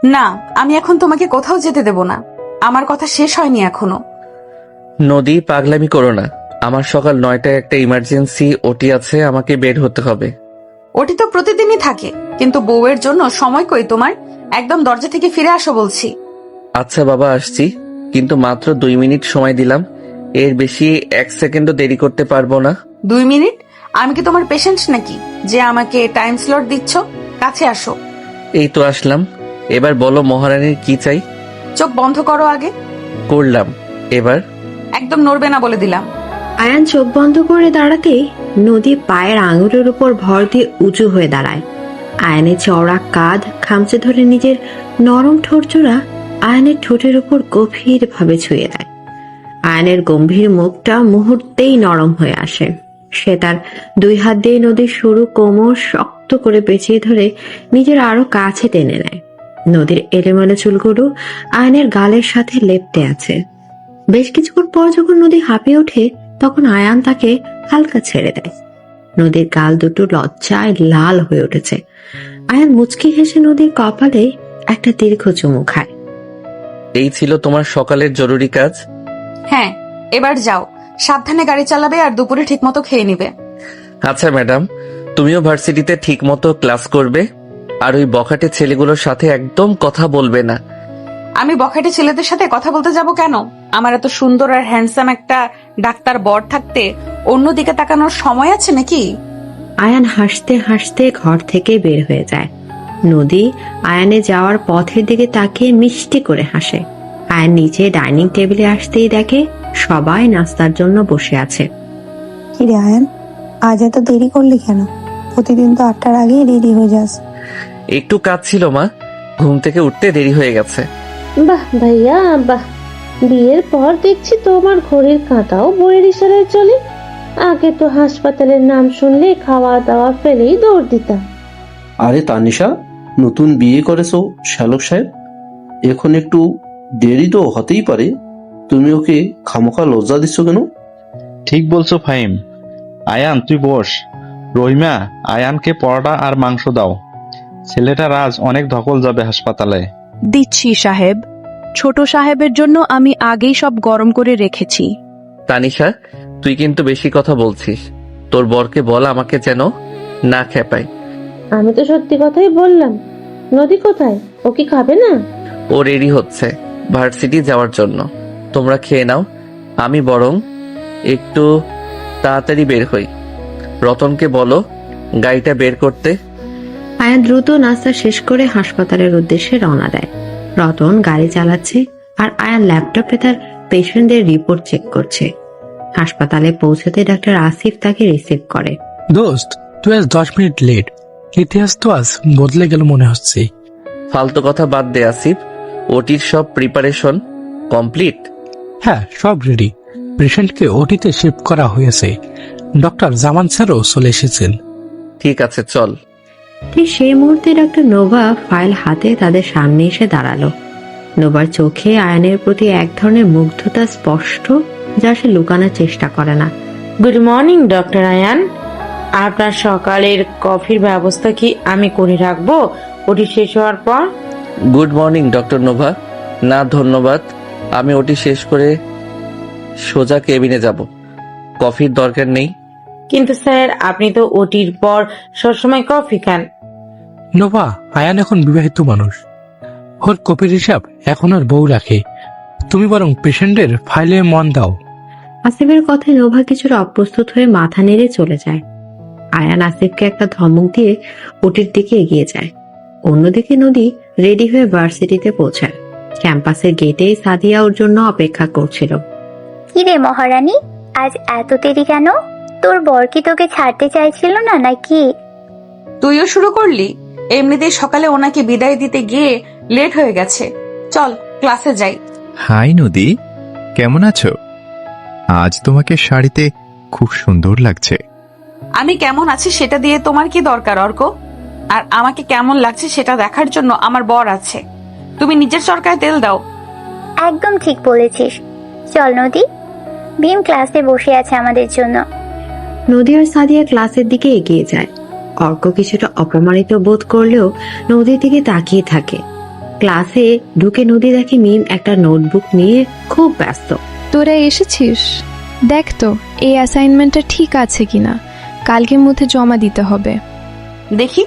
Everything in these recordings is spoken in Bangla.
না, আমি এখন তোমাকে কোথাও যেতে দেব না। আমার কথা শেষ হয়নি এখনো। নদী, পাগলামি করো না। আমার সকাল 9টায় একটা ইমার্জেন্সি ওটি আছে, আমাকে বের হতে হবে। ওটি তো প্রতিদিনই থাকে, কিন্তু বউয়ের জন্য সময় কই তোমার? একদম দরজা থেকে ফিরে আসো বলছি। আচ্ছা বাবা, আসছি, কিন্তু মাত্র 2 মিনিট সময় দিলাম। এর বেশি 1 সেকেন্ডও দেরি করতে পারবো না। 2 মিনিট? আমি কি তোমার পেশেন্ট নাকি যে আমাকে টাইম স্লট দিচ্ছ? কাছে আসো। এই তো আসলাম। এবার বলো মহারানীর কি চাই? চোখ বন্ধ করো আগে। করলাম। এবার? একদম নড়বে না বলে দিলাম। আয়ান চোখ বন্ধ করে দাঁড়াতে নদী পায়ের আঙুলের উপর ভর দিয়ে উঁচু হয়ে দাঁড়ায়। আয়নের চওড়া কাঁধ খামচে ধরে নিজের নরম ঠোঁটজোড়া আয়নের ঠোঁটের উপর গভীর ভাবে ছুঁয়ে দেয়। আয়নের গম্ভীর মুখটা মুহূর্তেই নরম হয়ে আসে। সে তার 2 হাত দিয়ে নদীর সরু কোমর শক্ত করে পেঁচিয়ে ধরে নিজের আরো কাছে টেনে নেয়। নদীর এলোমেলো চুলগুলো আয়নের গালের সাথে লেপ্টে আছে। বেশ কিছুক্ষণ পর যখন নদী হাঁপিয়ে ওঠে, তখন আয়ান তাকে হালকা ছেড়ে দেয়। নদীর গাল দুটো লজ্জায় লাল হয়ে উঠেছে। আয়ান মুচকি হেসে নদীর কপালে একটা দীর্ঘ চুমু খায়। এই ছিল তোমার সকালের জরুরি কাজ? হ্যাঁ, এবার যাও, সাবধানে গাড়ি চালাবে আর দুপুরে ঠিকমতো খেয়ে নিবে। আচ্ছা ম্যাডাম, তুমিও ভার্সিটিতে ঠিক মতো ক্লাস করবে, আর ওই বখাটে ছেলেগুলোর সাথে একদম কথা বলবে না। আমি বখাটে ছেলেদের সাথে কথা বলতে যাব কেন? আমার এত সুন্দর আর হ্যান্ডসাম একটা ডাক্তার বর থাকতে অন্যদিকে তাকানোর সময় আছে নাকি? আয়ান হাসতে হাসতে ঘর থেকে বের হয়ে যায়। নদী আয়ানে যাওয়ার পথের দিকে তাকিয়ে মিষ্টি করে হাসে। আয়ান নিচে ডাইনিং টেবিলে আসতেই দেখে সবাই নাস্তার জন্য বসে আছে। কিরে আয়ান, আজ এত দেরি করলি কেন? প্রতিদিন তো 8টার আগেই রেডি হয়ে যাস। একটু কাজ ছিল মা, ঘুম থেকে উঠতে দেরি হয়ে গেছে। বাহ ভাইয়া বাহ, বিয়ের পর দেখছি তোমার ঘড়ির কাঁটাও বইয়ের ইশারায় চলে। আগে তো হাসপাতালের নাম শুনলে খাওয়া দাওয়া ফেলেই দৌড় দিতাম। আরে তানিশা, নতুন বিয়ে করেছো শ্যালক সাহেব, এখন একটু দেরি তো হতেই পারে। তুমি ওকে খামোখা লজ্জা দিচ্ছ কেন? ঠিক বলছো ফাহিম। আয়ান তুই বস। রহিমা, আয়ানকে পরোটা আর মাংস দাও। ছেলেটার আজ অনেক ধকল যাবে হাসপাতালে। দিচ্ছি সাহেব। ছোট সাহেবের জন্য আমি আগেই সব গরম করে রেখেছি। তানিশা, তুই কিন্তু বেশি কথা বলছিস। তোর বরকে বল আমাকে যেন না খেপায়। আমি তো সত্যি কথাই বললাম। নদী কোথায়? ও কি খাবে না? ও রেডি হচ্ছে ভার্সিটি যাওয়ার জন্য। তোমরা খেয়ে নাও, আমি বরং একটু তাড়াতাড়ি বের হই। রতনকে বলো গাড়িটা বের করতে। আয়ান দ্রুত নাস্তা শেষ করে হাসপাতালের উদ্দেশ্যে রওনা দেয়। রতন গাড়ি চালাচ্ছে আর আয়ান ল্যাপটপে তার পেশেন্টদের রিপোর্ট চেক করছে। হাসপাতালে পৌঁছতে ডাক্তার আসিফ তাকে রিসিভ করে। দোস্ত, তুই আজ 10 মিনিট লেট। ইতিহাস তো আজ বদলে গেল মনে হচ্ছে। ফালতু কথা বাদ দে আসিফ, ওটির সব প্রিপারেশন কমপ্লিট? হ্যাঁ, সব রেডি। পেশেন্টকে ওটিতে শিফট করা হয়েছে। ডক্টর জামান স্যারও চলে এসেছেন। ঠিক আছে, চল। ঠিক সেই মুহূর্তে ডক্টর নোভা ফাইল হাতে তাদের সামনে এসে দাঁড়ালো। নোভার চোখে আয়ানের প্রতি এক ধরনের মুগ্ধতা স্পষ্ট, যা সে লুকানোর চেষ্টা করে না। Good morning doctor Ayaan. আপনার সকালের কফির ব্যবস্থা কি আমি করে রাখবো ওটি শেষ হওয়ার পর? Good morning doctor Nova. না ধন্যবাদ, আমি ওটি শেষ করে সোজা কেবিনে যাব। কফির দরকার নেই। কিন্তু স্যার, আপনি তো ওটির পর সবসময় কফি খান। নোভা, আয়ান এখন বিবাহিত মানুষ। ওর কপির হিসাব এখন আর বউ রাখে। তুমি বরং পেশেন্টের ফাইলে মন দাও। আসিফের কথায় নোভা কিছুটা অপ্রস্তুত হয়ে মাথা নেড়ে চলে যায়। আয়ান আসিফকে একটা ধমক দিয়ে ওটির দিকে এগিয়ে যায়। অন্যদিকে নদী রেডি হয়ে ভার্সিটিতে পৌঁছায়। ক্যাম্পাসের গেটেই সাদিয়া ওর জন্য অপেক্ষা করছিল। কিরে মহারানী, আজ এত দেরি কেন? তোর বর কি তোকে ছাড়তে চাইছিল না নাকি? তুইও শুরু করলি? এমনিতেই সকালে ওনাকে বিদায় দিতে গিয়ে লেট হয়ে গেছে। চল ক্লাসে যাই। হাই নদী, কেমন আছো? আজ তোমাকে শাড়িতে খুব সুন্দর লাগছে। আমি কেমন আছি সেটা দিয়ে তোমার কি দরকার অর্ক? আর আমাকে কেমন লাগছে সেটা দেখার জন্য আমার বর আছে। তুমি নিজের চরকায় তেল দাও। একদম ঠিক বলেছিস। চল নদী, ভীম ক্লাসে বসে আছে আমাদের জন্য। নদী আর সাদিয়া ক্লাসের দিকে এগিয়ে যায়। অর্ক কিছুটা অপমানিত বোধ করলেও নদীর দিকে তাকিয়ে থাকে। ক্লাসে ঢুকে নদী দেখে মিম একটা নোটবুক নিয়ে খুব ব্যস্ত। তোরা এসেছিস? দেখ তো এই অ্যাসাইনমেন্টটা ঠিক আছে কিনা, কালকের মধ্যে জমা দিতে হবে। দেখি।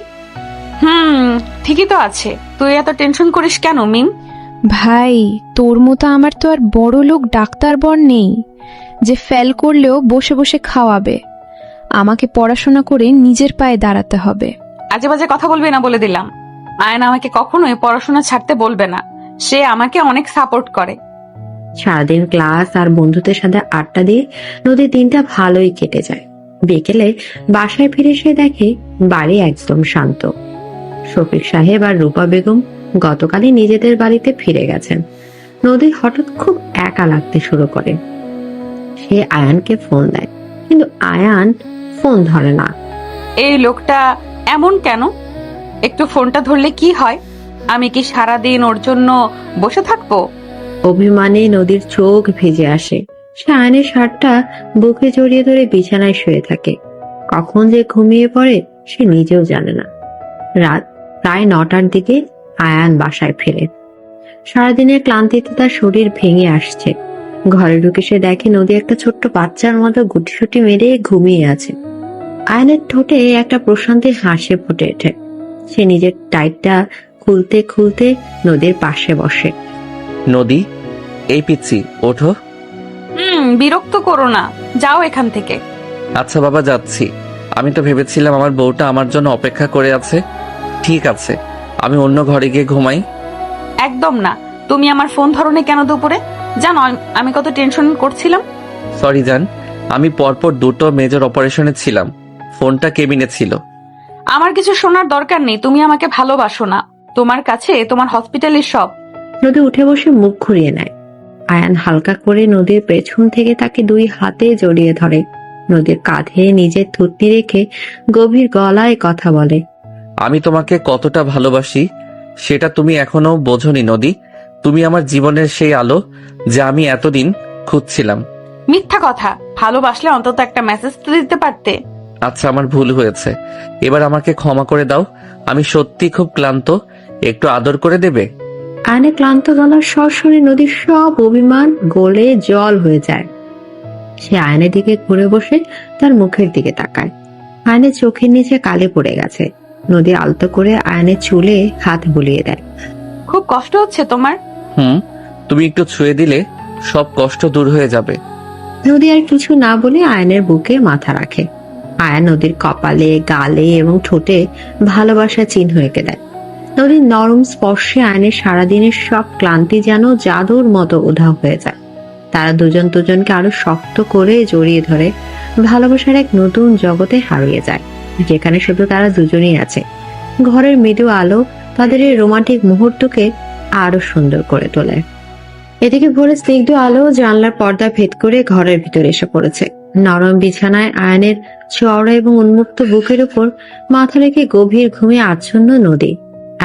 ঠিকই তো আছে। তুই এত টেনশন করিস কেন মিম? ভাই তোর মতো আমার তো আর বড় লোক ডাক্তার বর নেই যে ফেল করলেও বসে বসে খাওয়াবে। আমাকে পড়াশোনা করে নিজের পায়ে দাঁড়াতে হবে। আজে বাজে কথা বলবি না বলে দিলাম। আয়ন আমাকে কখনোই পড়াশোনা ছাড়তে বলবে না। সে আমাকে অনেক সাপোর্ট করে। সারাদিন ক্লাস আর বন্ধুদের সাথে আড্ডা দিয়ে নদীর দিনটা ভালোই কেটে যায়। বিকেলে বাসায় ফিরে সে দেখে বাড়ি একদম শান্ত। শফিক সাহেব আর রূপা বেগম গতকালই নিজেদের বাড়িতে ফিরে গেছেন। নদী হঠাৎ খুব একা লাগতে শুরু করে। সে আয়ানকে ফোন দেয়, কিন্তু আয়ান ফোন ধরে না। এই লোকটা এমন কেন? একটু ফোনটা ধরলে কি হয়? আমি কি সারাদিন ওর জন্য বসে থাকবো? অভিমানে নদীর চোখ ভিজে আসে। সে আয়নের শার্টটা বুকে জড়িয়ে ধরে বিছানায় শুয়ে থাকে। কখন যে ঘুমিয়ে পড়ে সে নিজেও জানে না। রাত প্রায় 9টার দিকে আয়ান বাসায় ফেরে। সারাদিনের ক্লান্তিতে তার শরীর ভেঙে আসছে। ঘরে ঢুকে সে দেখে নদী একটা ছোট্ট বাচ্চার মতো গুটিসুটি মেরে ঘুমিয়ে আছে। আয়নের ঠোঁটে একটা প্রশান্তির হাসি ফুটে ওঠে। সে নিজের টাইটটা খুলতে খুলতে নদীর পাশে বসে। নদী, এই পিচ্ছি, ওঠো। বিরক্ত করো না, যাও এখান থেকে। আচ্ছা বাবা, যাচ্ছি। আমি তো ভেবেছিলাম আমার বউটা আমার জন্য অপেক্ষা করে আছে। ঠিক আছে, আমি অন্য ঘরে গিয়ে ঘুমাই। একদম না। তুমি আমার ফোন ধরনে কেন দুপুরে? জানো আমি কত টেনশন করছিলাম। সরি জান, আমি পরপর 2টো মেজর অপারেশনে ছিলাম। ফোনটা কেবিনে ছিল। আমার কিছু শোনার দরকার নেই। তুমি আমাকে ভালোবাসো না। তোমার কাছে তোমার হসপিটালের সব। নদী উঠে বসে মুখ ঘুরিয়ে নেয়। আয়ান হালকা করে নদীর পেছন থেকে তাকে 2 হাতে জড়িয়ে ধরে। নদীর কাঁধে নিজের থুতনি রেখে গভীর গলায় কথা বলে। আমি তোমাকে কতটা ভালোবাসি সেটা তুমি এখনো বোঝনি নদী। তুমি আমার জীবনের সেই আলো যা আমি এতদিন খুঁজছিলাম। মিথ্যা কথা। ভালোবাসলে অন্তত একটা মেসেজ তো দিতে পারতে। আচ্ছা, আমার ভুল হয়েছে। এবার আমাকে ক্ষমা করে দাও। আমি সত্যি খুব ক্লান্ত। একটু আদর করে দেবে? আয়নে ক্লান্ত গলার স্বর শুনে নদীর সব অভিমান গলে জল হয়ে যায়। সে আয়নের দিকে ঘুরে বসে তার মুখের দিকে তাকায়। আয়নের চোখের নিচে কালি পড়ে গেছে। নদী আলতো করে আয়নের চুলে হাত বুলিয়ে দেয়। খুব কষ্ট হচ্ছে তোমার? তুমি একটু ছুঁয়ে দিলে সব কষ্ট দূর হয়ে যাবে। নদী আর কিছু না বলে আয়নের বুকে মাথা রাখে। আয়ন নদীর কপালে, গালে এবং ঠোঁটে ভালোবাসা চিহ্ন এঁকে দেয়। নদীর নরম স্পর্শে আয়নের সারাদিনের সব ক্লান্তি যেন জাদুর মতো উধাও হয়ে যায়। তারা দুজন দুজনকে আরো শক্ত করে জড়িয়ে ধরে ভালোবাসার এক নতুন জগতে হারিয়ে যায়, যেখানে শুধু তারা দুজনেই আছে। ঘরের মৃদু আলো তাদের এই রোমান্টিক মুহূর্তকে আরো সুন্দর করে তোলে। এদিকে ভোরে স্নিগ্ধ আলো জানলার পর্দা ভেদ করে ঘরের ভিতরে এসে পড়েছে। নরম বিছানায় আয়নের চওড়া এবং উন্মুক্ত বুকের উপর মাথা রেখে গভীর ঘুমে আচ্ছন্ন নদী।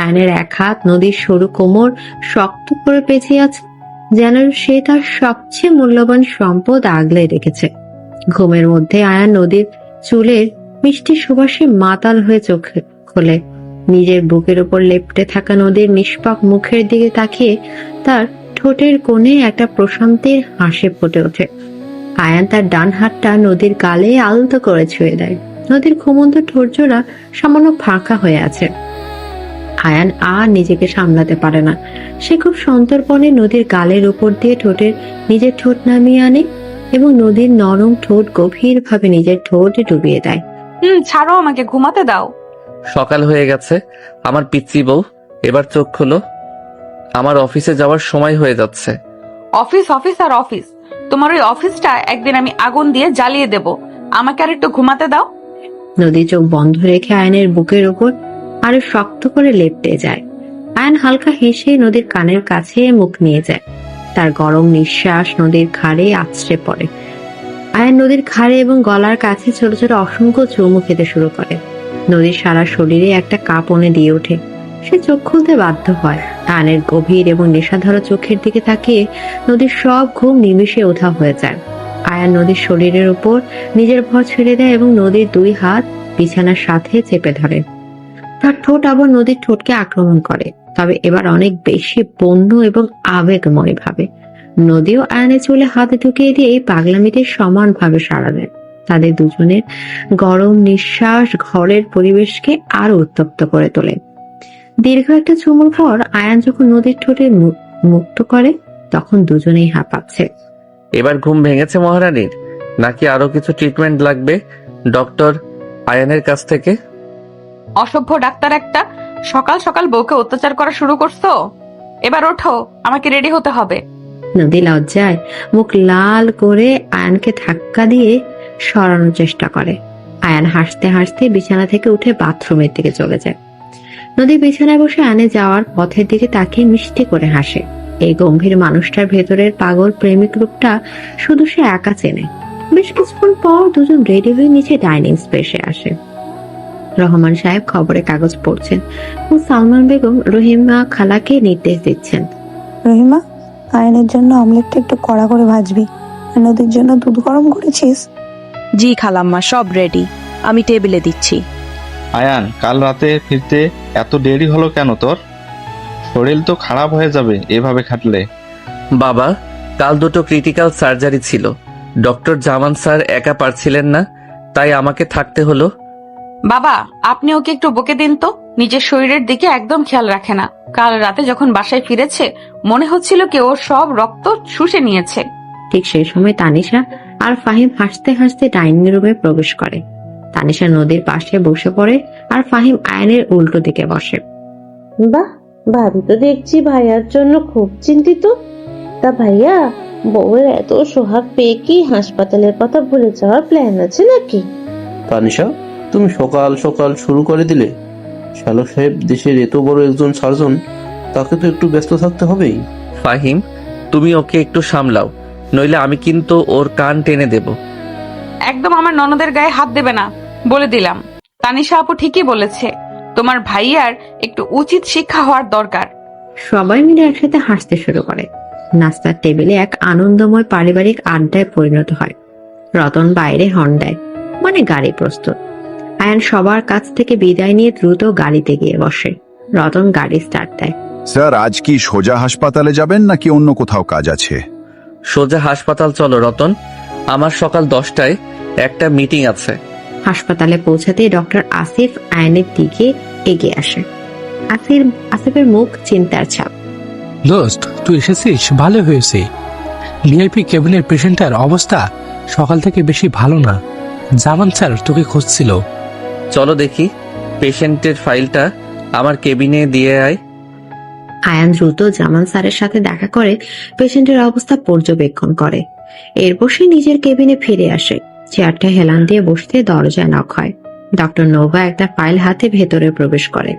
আয়নের এক হাত নদীর সরু কোমর শক্ত করে পেঁচিয়ে আছে, যেন সে তার সবচেয়ে মূল্যবান সম্পদ আগলে রেখেছে। ঘুমের মধ্যে আয়ান নদীর চুলের মিষ্টি সুবাসে মাতাল হয়ে চোখ খোলে। নিজের বুকের উপর লেপ্টে থাকা নদীর নিষ্পাপ মুখের দিকে তাকিয়ে তার ঠোঁটের কোণে একটা প্রশান্তির হাসি ফুটে ওঠে। আয়ান তার ডান হাতটা নদীর গালে আলতো করে ছুঁয়ে দেয়। নদীর ঘুমন্ত ঠোঁটজোড়া সামান্য ফাঁকা হয়ে আছে। আয়ান আর নিজেকে সামলাতে পারে না। সে খুব সন্তর্পণে নদীর গালের উপর দিয়ে নিজের ঠোঁট নামিয়ে আনে এবং নদীর নরম ঠোঁট গভীরভাবে নিজের ঠোঁটে ডুবিয়ে দেয়। ছাড়ো, আমাকে ঘুমাতে দাও। সকাল হয়ে গেছে আমার পিচ্চি বউ, এবার চোখ খোলো। আমার অফিসে যাওয়ার সময় হয়ে যাচ্ছে। অফিস অফিস আর অফিস। তোমার ওই অফিসটা একদিন আমি আগুন দিয়ে জ্বালিয়ে দেব। আমাকে আর একটু ঘুমাতে দাও। নদী চোখ বন্ধ রেখে আয়নের বুকের উপর আরো শক্ত করে লেপ্টে যায়। আয়ন হালকা হেসে নদীর কানের কাছে মুখ নিয়ে যায়। তার গরম নিঃশ্বাস নদীর ঘাড়ে আছড়ে পড়ে। আয়ন নদীর ঘাড়ে এবং গলার কাছে ছোট ছোট অসংখ্য চুমু খেতে শুরু করে। নদীর সারা শরীরে একটা কাঁপনে দিয়ে ওঠে। সে চোখ খুলতে বাধ্য হয়। আয়নের গভীর এবং নেশাধরা চোখের দিকে তাকিয়ে নদীর সব ঘুম নিমিষে উধাও হয়ে যায়। আয়ান নদীর শরীরের উপর নিজের ভর ছেড়ে দেয় এবং নদীর 2 হাত বিছানার সাথে চেপে ধরে। তার ঠোঁট আবার নদীর ঠোঁটকে আক্রমণ করে। তবে এবার অনেক বেশি বন্য এবং আবেগময় ভাবে। নদীও আয়নের চুলে হাতে ঢুকিয়ে দিয়ে এই পাগলামিতে সমানভাবে সাড়া দেয়। তাদের দুজনের গরম নিঃশ্বাস ঘরের পরিবেশকে আরো উত্তপ্ত করে তোলে। দীর্ঘ একটা চুমুর পর আয়ান যখন নদীর ঠোঁটে মুক্ত করে, তখন দুজনেই হাঁপাচ্ছে। এবার ঘুম ভেঙেছে মহারানীর, নাকি আরো কিছু ট্রিটমেন্ট লাগবে ডক্টর আয়ানের কাছ থেকে? অসভ্য ডাক্তার একটা, সকাল সকাল বউকে অত্যাচার করা শুরু করছো। এবার ওঠো, আমাকে রেডি হতে হবে। নদী লজ্জায় মুখ লাল করে আয়ানকে ধাক্কা দিয়ে সরানোর চেষ্টা করে। আয়ান হাসতে হাসতে বিছানা থেকে উঠে বাথরুমের দিকে চলে যায়। নদী বিছানায় বসে আয়নে যাওয়ার পথের দিকে তাকিয়ে মিষ্টি করে হাসে। এই গম্ভীর মানুষটার ভেতরের পাগল প্রেমিক রূপটা শুধু সে একা চেনে। বেশ কিছুক্ষণ পর দুজন রেডি হয়ে নিচে ডাইনিং স্পেসে আসে। রহমান সাহেব খবরের কাগজ পড়ছেন ও সালমান বেগম রহিমা খালাকে নির্দেশ দিচ্ছেন। রহিমা, আয়নের জন্য অমলেটটা একটু কড়া করে ভাজবি, আর নদীর জন্য দুধ গরম করেছিস? জি খালাম্মা, সব রেডি, আমি টেবিলে দিচ্ছি। আয়ান, কাল রাতে ফিরতে এত দেরি হলো কেন তোর? শরীর তো খারাপ হয়ে যাবে এভাবে খাটলে। বাবা, কাল দুটো ক্রিটিক্যাল সার্জারি ছিল। ডক্টর জামান স্যার একা পারছিলেন না, তাই আমাকে থাকতে হলো। বাবা, আপনি ওকে একটু বকে দিন তো, নিজের শরীরের দিকে একদম খেয়াল রাখে না। কাল রাতে যখন বাসায় ফিরেছে মনে হচ্ছিল কি ওর সব রক্ত শুষে নিয়েছে। ঠিক সেই সময় তানিশা আর ফাহিম হাসতে হাসতে ডাইনিং রুমে প্রবেশ করে। তানিশা নদীর পাশে বসে পড়ে আর ফাহিম আয়নের উল্টো দিকে বসে। বাহ, ভাবি তো দেখছি ভাইয়ার জন্য খুব চিন্তিত। তা ভাইয়া, বউয়ের এত সোহাগ পেয়ে কি হাসপাতালের কথা ভুলে যাওয়ার প্ল্যান আছে নাকি? তানিশা, তুমি সকাল সকাল শুরু করে দিলে। শ্যালক সাহেব দেশের এত বড় একজন সার্জন, তাকে তো একটু ব্যস্ত থাকতে হবেই। ফাহিম, তুমি ওকে একটু সামলাও, নইলে আমি কিন্তু ওর কান টেনে দেব। একদম আমার ননদের গায়ে হাত দেবে না, বলে দিলাম। তানিশা আপু ঠিকই বলেছে, তোমার ভাইয়ার একটু উচিত শিক্ষা হওয়ার দরকার। সবাই মিলে একসাথে হাসতে শুরু করে। নাস্তার টেবিলে এক আনন্দময় পারিবারিক আড্ডায় পরিণত হয়। রতন বাইরে হর্ন দেয়, মানে গাড়ি প্রস্তুত। আয়ান সবার কাছ থেকে বিদায় নিয়ে দ্রুত গাড়িতে গিয়ে বসে। রতন গাড়ি স্টার্ট দেয়। স্যার, আজ কি সোজা হাসপাতালে যাবেন নাকি অন্য কোথাও কাজ আছে? সোজা হাসপাতাল চলো রতন, আমার সকাল 10টায় একটা মিটিং আছে। হাসপাতালে পৌঁছাতে ডক্টর আসিফ আয়নের দিকে এগিয়ে আসে। আসিফের মুখ চিন্তার ছাপ। দোস্ত, তুই এসেছিস, ভালো হয়েছে। ভিআইপি কেবিনের পেশেন্টের অবস্থা সকাল থেকে বেশি ভালো না। জামান স্যার তোকে খুঁজছিল। চলো দেখি, পেশেন্টের ফাইলটা আমার কেবিনে দিয়ে আয়। আয়ান দ্রুত জামান স্যারের সাথে দেখা করে পেশেন্টের অবস্থা পর্যবেক্ষণ করে। এরপর সে নিজের কেবিনে ফিরে আসে। চেয়ারটা হেলান দিয়ে বসতে দরজায় নক হয়। ডক্টর নোভা একটা ফাইল হাতে ভেতরে প্রবেশ করে।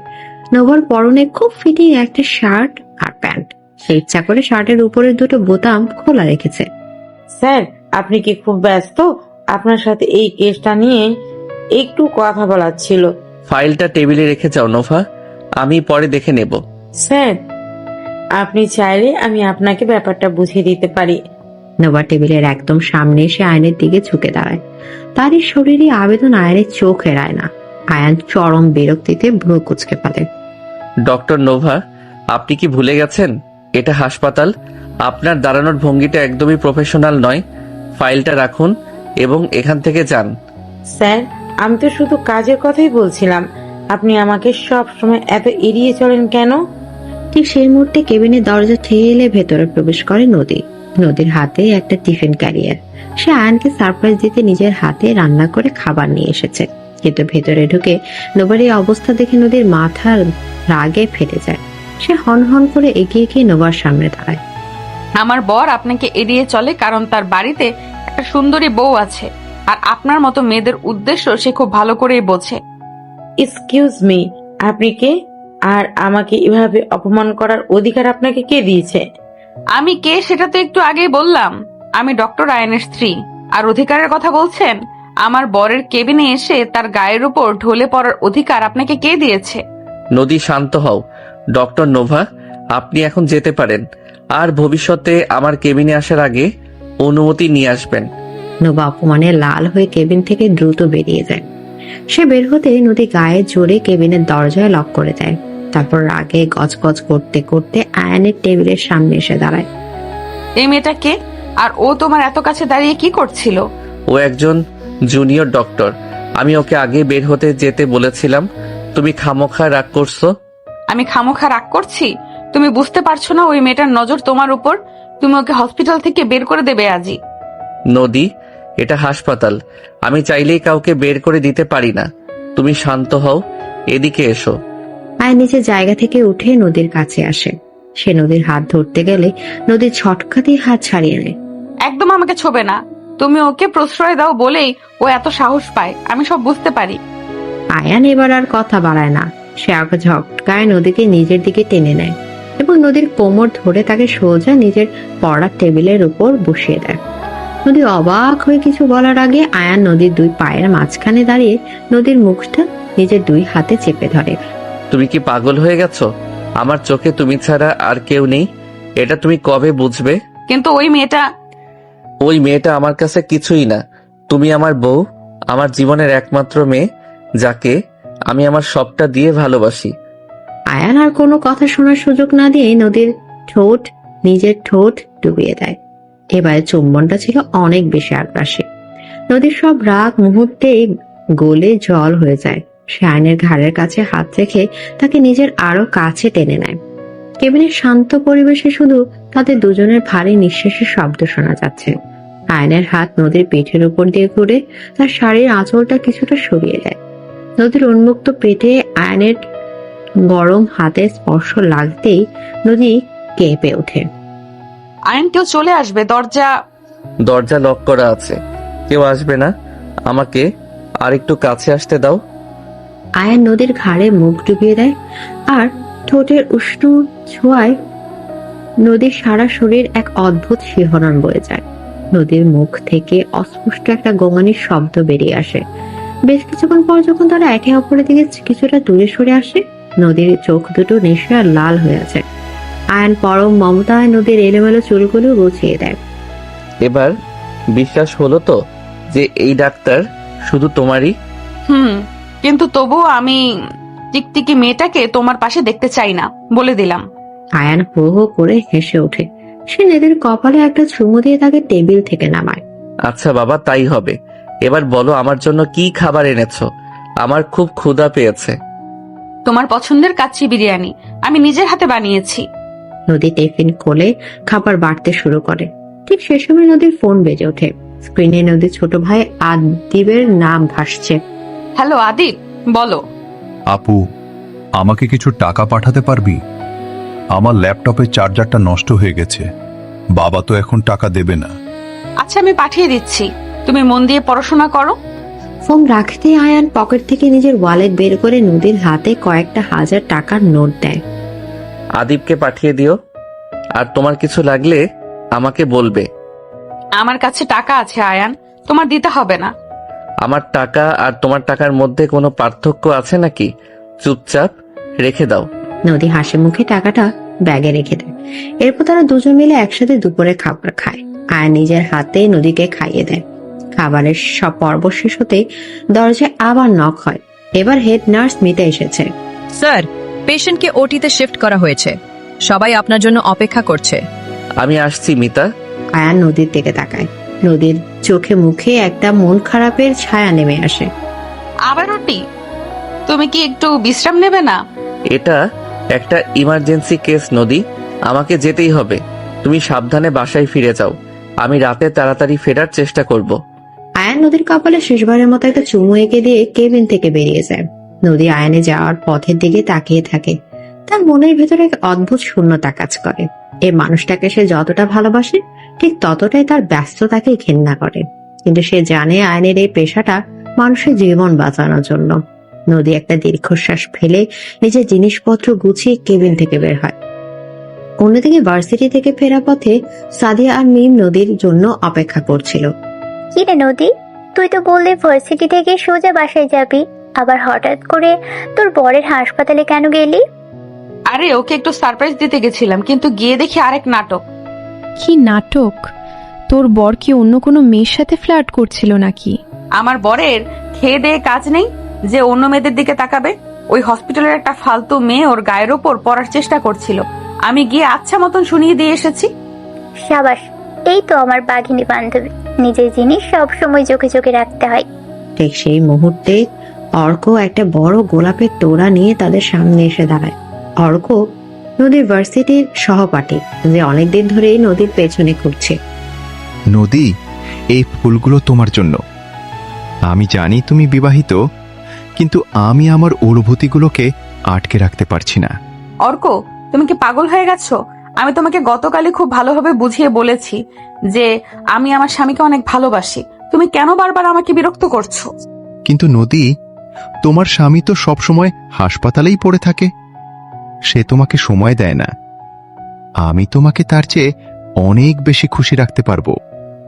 নোভার পরনে খুব ফিটিং একটা শার্ট আর প্যান্ট। সে ইচ্ছা করে শার্টের উপরের দুটো বোতাম খোলা রেখেছে। স্যার, আপনি কি খুব ব্যস্ত? আপনার সাথে এই কেসটা নিয়ে একটু কথা বলার ছিল। ফাইলটা টেবিলে রেখে যাও নোভা, আমি পরে দেখে নেব। স্যার, আপনি চাইলে আমি আপনাকে ব্যাপারটা বুঝিয়ে দিতে পারি। নোভা টেবিলের একদম সামনে এসে আয়নের দিকে ঝুঁকে দাঁড়ায়। তার এই শরীরে আবেদন আয়নের চোখ এড়ায় না। আয়ান চরম বিরক্তিতে ভ্রু কুঁচকে ফেলে। ডক্টর নোভা, আপনি কি ভুলে গেছেন এটা হাসপাতাল? আপনার দাঁড়ানোর ভঙ্গিটা একদমই প্রফেশনাল নয়। ফাইলটা রাখুন এবং এখান থেকে যান। স্যার, আমি তো শুধু কাজের কথাই বলছিলাম। আপনি আমাকে সব সময় এত এড়িয়ে চলেন কেন? ঠিক সেই মুহূর্তে কেবিনের দরজা ঠেলে ভেতরে প্রবেশ করে নদী। নদীর হাতে একটা টিফিন ক্যারিয়ার। সে আয়ানকে সারপ্রাইজ দিতে নিজের হাতে রান্না করে খাবার নিয়ে এসেছে। কিন্তু ভেতরে ঢুকে নোবার এই অবস্থা দেখে নদীর মাথার রাগে ফেটে যায়। সে হন হন করে এগিয়ে গিয়ে নোবার সামনে দাঁড়ায়। আমার বর আপনাকে এড়িয়ে চলে কারণ তার বাড়িতে একটা সুন্দরী বউ আছে, আর আপনার মতো মেয়েদের উদ্দেশ্য সে খুব ভালো করেই বোঝে। এক্সকিউজ মি, আপনি কে? আর আমাকে এভাবে অপমান করার অধিকার আপনাকে কে দিয়েছে? আমি কে সেটা তো একটু আগেই বললাম। আমি ডক্টর আয়নের স্ত্রী। আর অধিকারের কথা বলছেন? আমার বরের কেবিনে এসে তার গায়ের উপর ঢলে পড়ার অধিকার আপনাকে কে দিয়েছে? নদী, শান্ত হও। ডক্টর নোভা, আপনি এখন যেতে পারেন, আর ভবিষ্যতে আমার কেবিনে আসার আগে অনুমতি নিয়ে আসবেন। নোভা অপমানে লাল হয়ে কেবিন থেকে দ্রুত বেরিয়ে যায়। সে বের হতে নদী গায়ে জোরে কেবিনের দরজায় লক করে দেয়। তারপর রাগে গজগজ করতে করতে আয়ানের টেবিলের সামনে এসে দাঁড়ায়। এই মেয়েটা কে, আর ও তোমার এত কাছে দাঁড়িয়ে কি করছিল? ও একজন জুনিয়র ডক্টর। আমি ওকে আগে বের হতে যেতে বলেছিলাম। তুমি খামোখা রাগ করছো। আমি খামোখা রাগ করছি? তুমি বুঝতে পারছো না ওই মেয়েটার নজর তোমার উপর? তুমি ওকে হসপিটাল থেকে বের করে দেবে আজই। নদী, এটা হাসপাতাল। আমি চাইলেই কাউকে বের করে দিতে পারি না। তুমি শান্ত হও, এদিকে এসো। আয়ান নিজের জায়গা থেকে উঠে নদীর কাছে আসে। সে নদীর হাত ধরতে গেলে নদীর ছটকাতেই হাত ছাড়িয়ে নেয়। একদম আমাকে ছোবে না। তুমি ওকে প্রশ্রয় দাও বলেই ও এত সাহস পায়, আমি সব বুঝতে পারি। আয়ান এবার আর কথা বাড়ায় না। সে আগে ঝটকায় নদীকে নিজের দিকে টেনে নেয় এবং নদীর কোমর ধরে তাকে সোজা নিজের পড়ার টেবিলের উপর বসিয়ে দেয়। নদী অবাক হয়ে কিছু বলার আগে আয়ান নদীর দুই পায়ের মাঝখানে দাঁড়িয়ে নদীর মুখটা নিজের দুই হাতে চেপে ধরে। তুমি কি পাগল হয়ে গেছো? আমার চোখে তুমি ছাড়া আর কেউ নেই, এটা তুমি কবে বুঝবে? কিন্তু ওই মেয়েটা আমার কাছে কিছুই না। তুমি আমার বউ, আমার জীবনের একমাত্র মেয়ে, যাকে আমি আমার সবটা দিয়ে ভালোবাসি। আয়ান আর কোনো কথা শোনার সুযোগ না দিয়ে নদীর নিজের ঠোঁট ডুবিয়ে দেয়। এবারে চুম্বনটা ছিল অনেক বেশি আগ্রাসী। নদীর সব রাগ মুহূর্তেই গলে জল হয়ে যায়। সে আয়নের ঘাড়ের কাছে হাত রেখে তাকে নিজের আরো কাছে টেনে নেয়। কেবিনের শান্ত পরিবেশে শুধু তাদের দুজনের ভারী নিঃশ্বাসের শব্দ শোনা যাচ্ছে। আয়নের হাত নদীর পিঠের উপর দিয়ে ঘুরে তার শাড়ির আঁচলটা কিছুটা সরিয়ে দেয়। নদীর উন্মুক্ত পেটে আয়নের গরম হাতের স্পর্শ লাগতেই নদী কেঁপে ওঠে। আয়ন, কেউ চলে আসবে, দরজা লক করা আছে, কেউ আসবে না। আমাকে আর একটু কাছে আসতে দাও। আয়ান নদীর ঘাড়ে মুখ ডুবিয়ে দেয় আর ঠোঁটের উষ্ণ ছোঁয়ায় নদীর সারা শরীর এক অদ্ভুত শিহরণ বয়ে যায়। নদীর মুখ থেকে অস্পষ্ট একটা গোঙানির শব্দ বেরিয়ে আসে। বেশ কিছুক্ষণ পর যখন তারা একে অপরের দিকে কিছুটা দূরে সরে আসে, নদীর চোখ দুটো নেশায় লাল হয়ে আছে। আয়ান পরম মমতায় নদীর এলোমেলো চুলগুলো গুছিয়ে দেয়। এবার বিশ্বাস হলো তো যে এই ডাক্তার শুধু তোমারই? কিন্তু তবুও আমি টিকটিকি মেয়েটাকে তোমার পাশে দেখতে চাই না, বলে দিলাম। আয়ান হো হো করে হেসে ওঠে। সে নদীর কপালে একটা চুমু দিয়ে তাকে টেবিল থেকে নামায়। আচ্ছা বাবা, তাই হবে। এবার বলো আমার জন্য কি খাবার এনেছো? আমার খুব ক্ষুধা পেয়েছে। তোমার পছন্দের কাচ্চি বিরিয়ানি আমি নিজের হাতে বানিয়েছি। নদী টিফিন খোলে খাবার বাড়তে শুরু করে। ঠিক সে সময় নদীর ফোন বেজে ওঠে। স্ক্রিনে নদীর ছোট ভাই আদিবের নাম ভাসছে। হ্যালো আদিব, বলো। আপু, আমাকে কিছু টাকা পাঠাতে পারবি? আমার ল্যাপটপের চার্জারটা নষ্ট হয়ে গেছে। বাবা তো এখন টাকা দেবে না। আচ্ছা, আমি পাঠিয়ে দিচ্ছি, তুমি মন দিয়ে পড়াশোনা করো। ফোন রাখতে আয়ান পকেট থেকে নিজের ওয়ালেট বের করে নদীর হাতে কয়েকটা হাজার টাকার নোট দেয়। আদিবকে পাঠিয়ে দিও, আর তোমার কিছু লাগলে আমাকে বলবে। আমার কাছে টাকা আছে আয়ান, তোমার দিতে হবে না। আমার টাকা আর তোমার টাকার মধ্যে কোনো পার্থক্য আছে নাকি? চুপচাপ রেখে দাও। নদী হাসি মুখে টাকাটা ব্যাগে রেখে দেয়। এরপর তারা দুজন মিলে একসাথে দুপুরে খাবার খায়। আয়ান নিজের হাতে নদীকে খাইয়ে দেয়। খাবারের সব পর্ব শেষ হতে দরজায় আবার নক হয়। এবার হেড নার্স মিতা এসেছে। স্যার, পেশেন্টকে ওটিতে শিফট করা হয়েছে। সবাই আপনার জন্য অপেক্ষা করছে। আমি আসছি মিতা। আয়ান নদীর দিকে তাকায়। নদীর চোখে মুখে একটা মন খারাপের ছায়া নেমে আসে। আবার ওটি? তুমি কি একটু বিশ্রাম নেবে না? এটা একটা ইমার্জেন্সি কেস নদী, আমাকে যেতেই হবে। তুমি সাবধানে বাসায় ফিরে যাও, আমি রাতে তাড়াতাড়ি ফেরার চেষ্টা করব। আয়ান নদীর কপালে শেষবারের মতো একটা চুমু এঁকে দিয়ে কেবিন থেকে বেরিয়ে যায়। নদী আয়ানে যাওয়ার পথের দিকে তাকিয়ে থাকে। তার মনের ভেতরে এক অদ্ভুত শূন্যতা কাজ করে। এই মানুষটাকে সে যতটা ভালোবাসে ঠিক ততটাই তার ব্যস্ততাকে ঘেন্না করে। কিন্তু সে জানে আয়নের এই পেশাটা মানুষের জীবন বাঁচানোর জন্য। নদী একটা দীর্ঘশ্বাস ফেলে নিজের জিনিসপত্র গুছিয়ে কেবিন থেকে বের হয়। অন্যদিকে ভার্সিটি থেকে ফেরা পথে সাদিয়া আর মিম নদীর জন্য অপেক্ষা করছিল। কি রে নদী, তুই তো বললি ভার্সিটি থেকে সোজা বাসায় যাবি, আবার হঠাৎ করে তোর বরের হাসপাতালে কেন গেলি? আরে ওকে একটু সারপ্রাইজ দিতে গেছিলাম, কিন্তু গিয়ে দেখি আরেক নাটক। কি নাটক? তোর বর কি অন্য কোনো মেয়ের সাথে ফ্লার্ট করছিল নাকি? আমার বরের খেয়ে দেয়ে কাজ নেই যে অন্য মেয়েদের দিকে তাকাবে। ওই হসপিটালের একটা ফালতু মেয়ে ওর গায়ের ওপর পড়ার চেষ্টা করছিল, আমি গিয়ে আচ্ছা মতন শুনিয়ে দিয়ে এসেছি। সাবাস, এই তো আমার বাঘিনী বান্ধবী। নিজের জিনিস সব সময় চোখে চোখে রাখতে হয়। ঠিক সেই মুহূর্তে অর্ক একটা বড় গোলাপের তোড়া নিয়ে তাদের সামনে এসে দাঁড়ায়। অর্ক নদীর ভার্সিটির সহপাঠী, যে অনেকদিন ধরেই নদীর পেছনে ঘুরছে। নদী, এই ফুলগুলো তোমার জন্য। আমি জানি তুমি বিবাহিত, কিন্তু আমি আমার অনুভূতিগুলোকে আটকে রাখতে পারছি না। অর্ক, তুমি কি পাগল হয়ে গেছো? আমি তোমাকে গতকালই খুব ভালোভাবে বুঝিয়ে বলেছি যে আমি আমার স্বামীকে অনেক ভালোবাসি। তুমি কেন বারবার আমাকে বিরক্ত করছো? কিন্তু নদী, তোমার স্বামী তো সবসময় হাসপাতালেই পড়ে থাকে, সে তোমাকে সময় দেয় না। আমি তোমাকে তার চেয়ে অনেক বেশি খুশি রাখতে পারবো।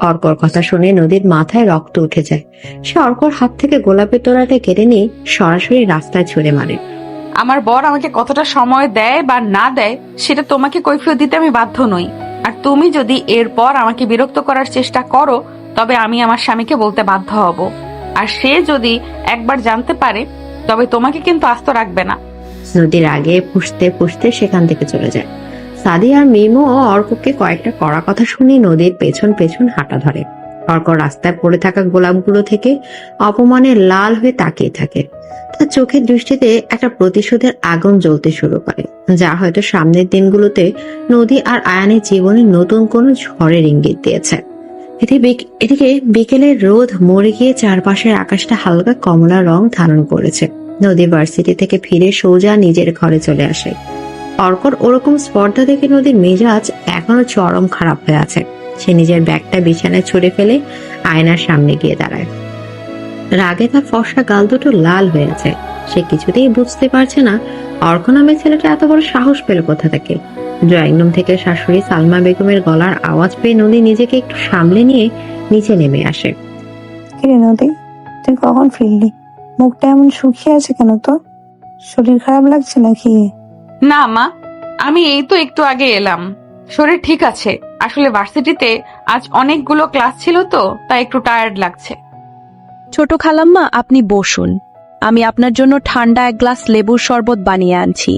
অর্কর কথা শুনে নদীর মাথায় রক্ত উঠে যায়। সে অর্কর হাত থেকে গোলাপের তোড়াটা কেড়ে নিয়ে সরাসরি রাস্তায় ছুঁড়ে মারে। আমার বর আমাকে কতটা সময় দেয় বা না দেয় সেটা তোমাকে কৈফিয়ত দিতে আমি বাধ্য নই। আর তুমি যদি এরপর আমাকে বিরক্ত করার চেষ্টা করো তবে আমি আমার স্বামীকে বলতে বাধ্য হব। আর সে যদি একবার জানতে পারে তবে তোমাকে কিন্তু আস্ত রাখবে না। নদীর আগে ফুসতে ফুসতে সেখান থেকে চলে যায়। সাদি আর মিমো অর্ককে কয়েকটা কড়া কথা শুনে নদীর পেছন পেছন হাঁটা ধরে। অর্ক রাস্তায় পড়ে থাকা গোলাপগুলো থেকে অপমানে লাল হয়ে তাকিয়ে থাকে। তার চোখের দৃষ্টিতে একটা প্রতিশোধের আগুন জ্বলতে শুরু করে, যা হয়তো সামনের দিনগুলোতে নদী আর আয়ানের জীবনে নতুন কোনো ঝড়ের ইঙ্গিত দিয়েছে। এদিকে বিকেলের রোদ মরে গিয়ে চারপাশের আকাশটা হালকা কমলা রং ধারণ করেছে। নদী ভার্সিটি থেকে ফিরে সোজা নিজের ঘরে চলে আসে। অর্কর ওরকম স্পর্ধা দেখে নদীর মেজাজ এখনো চরম খারাপ হয়ে আছে। সে নিজের ব্যাগটা বিছানায় ছুঁড়ে ফেলে আয়নার সামনে গিয়ে দাঁড়ায়। রাগে তার ফর্সা গাল দুটো লাল হয়ে আছে। সে কিছুতেই বুঝতে পারছে না অর্ক নামের ছেলেটা এত বড় সাহস পেল কোথা থেকে। ড্রয়িং রুম থেকে শাশুড়ি সালমা বেগমের গলার আওয়াজ পেয়ে নদী নিজেকে একটু সামলে নিয়ে নিচে নেমে আসে। কিরে নদী, তুই কখন ফিরলি? মুখটা এমন শুকিয়ে আছে কেন? তো শরীর খারাপ লাগছে নাকি? না মা, আমি এই তো একটু আগে এলাম। শরীর ঠিক আছে। আসলে ভার্সিটিতে আজ অনেকগুলো ক্লাস ছিল তো তাই একটু টায়ার্ড লাগছে। ছোট খালাম্মা, আপনি বসুন, আমি আপনার জন্য ঠান্ডা এক গ্লাস লেবুর শরবত বানিয়ে আনছি।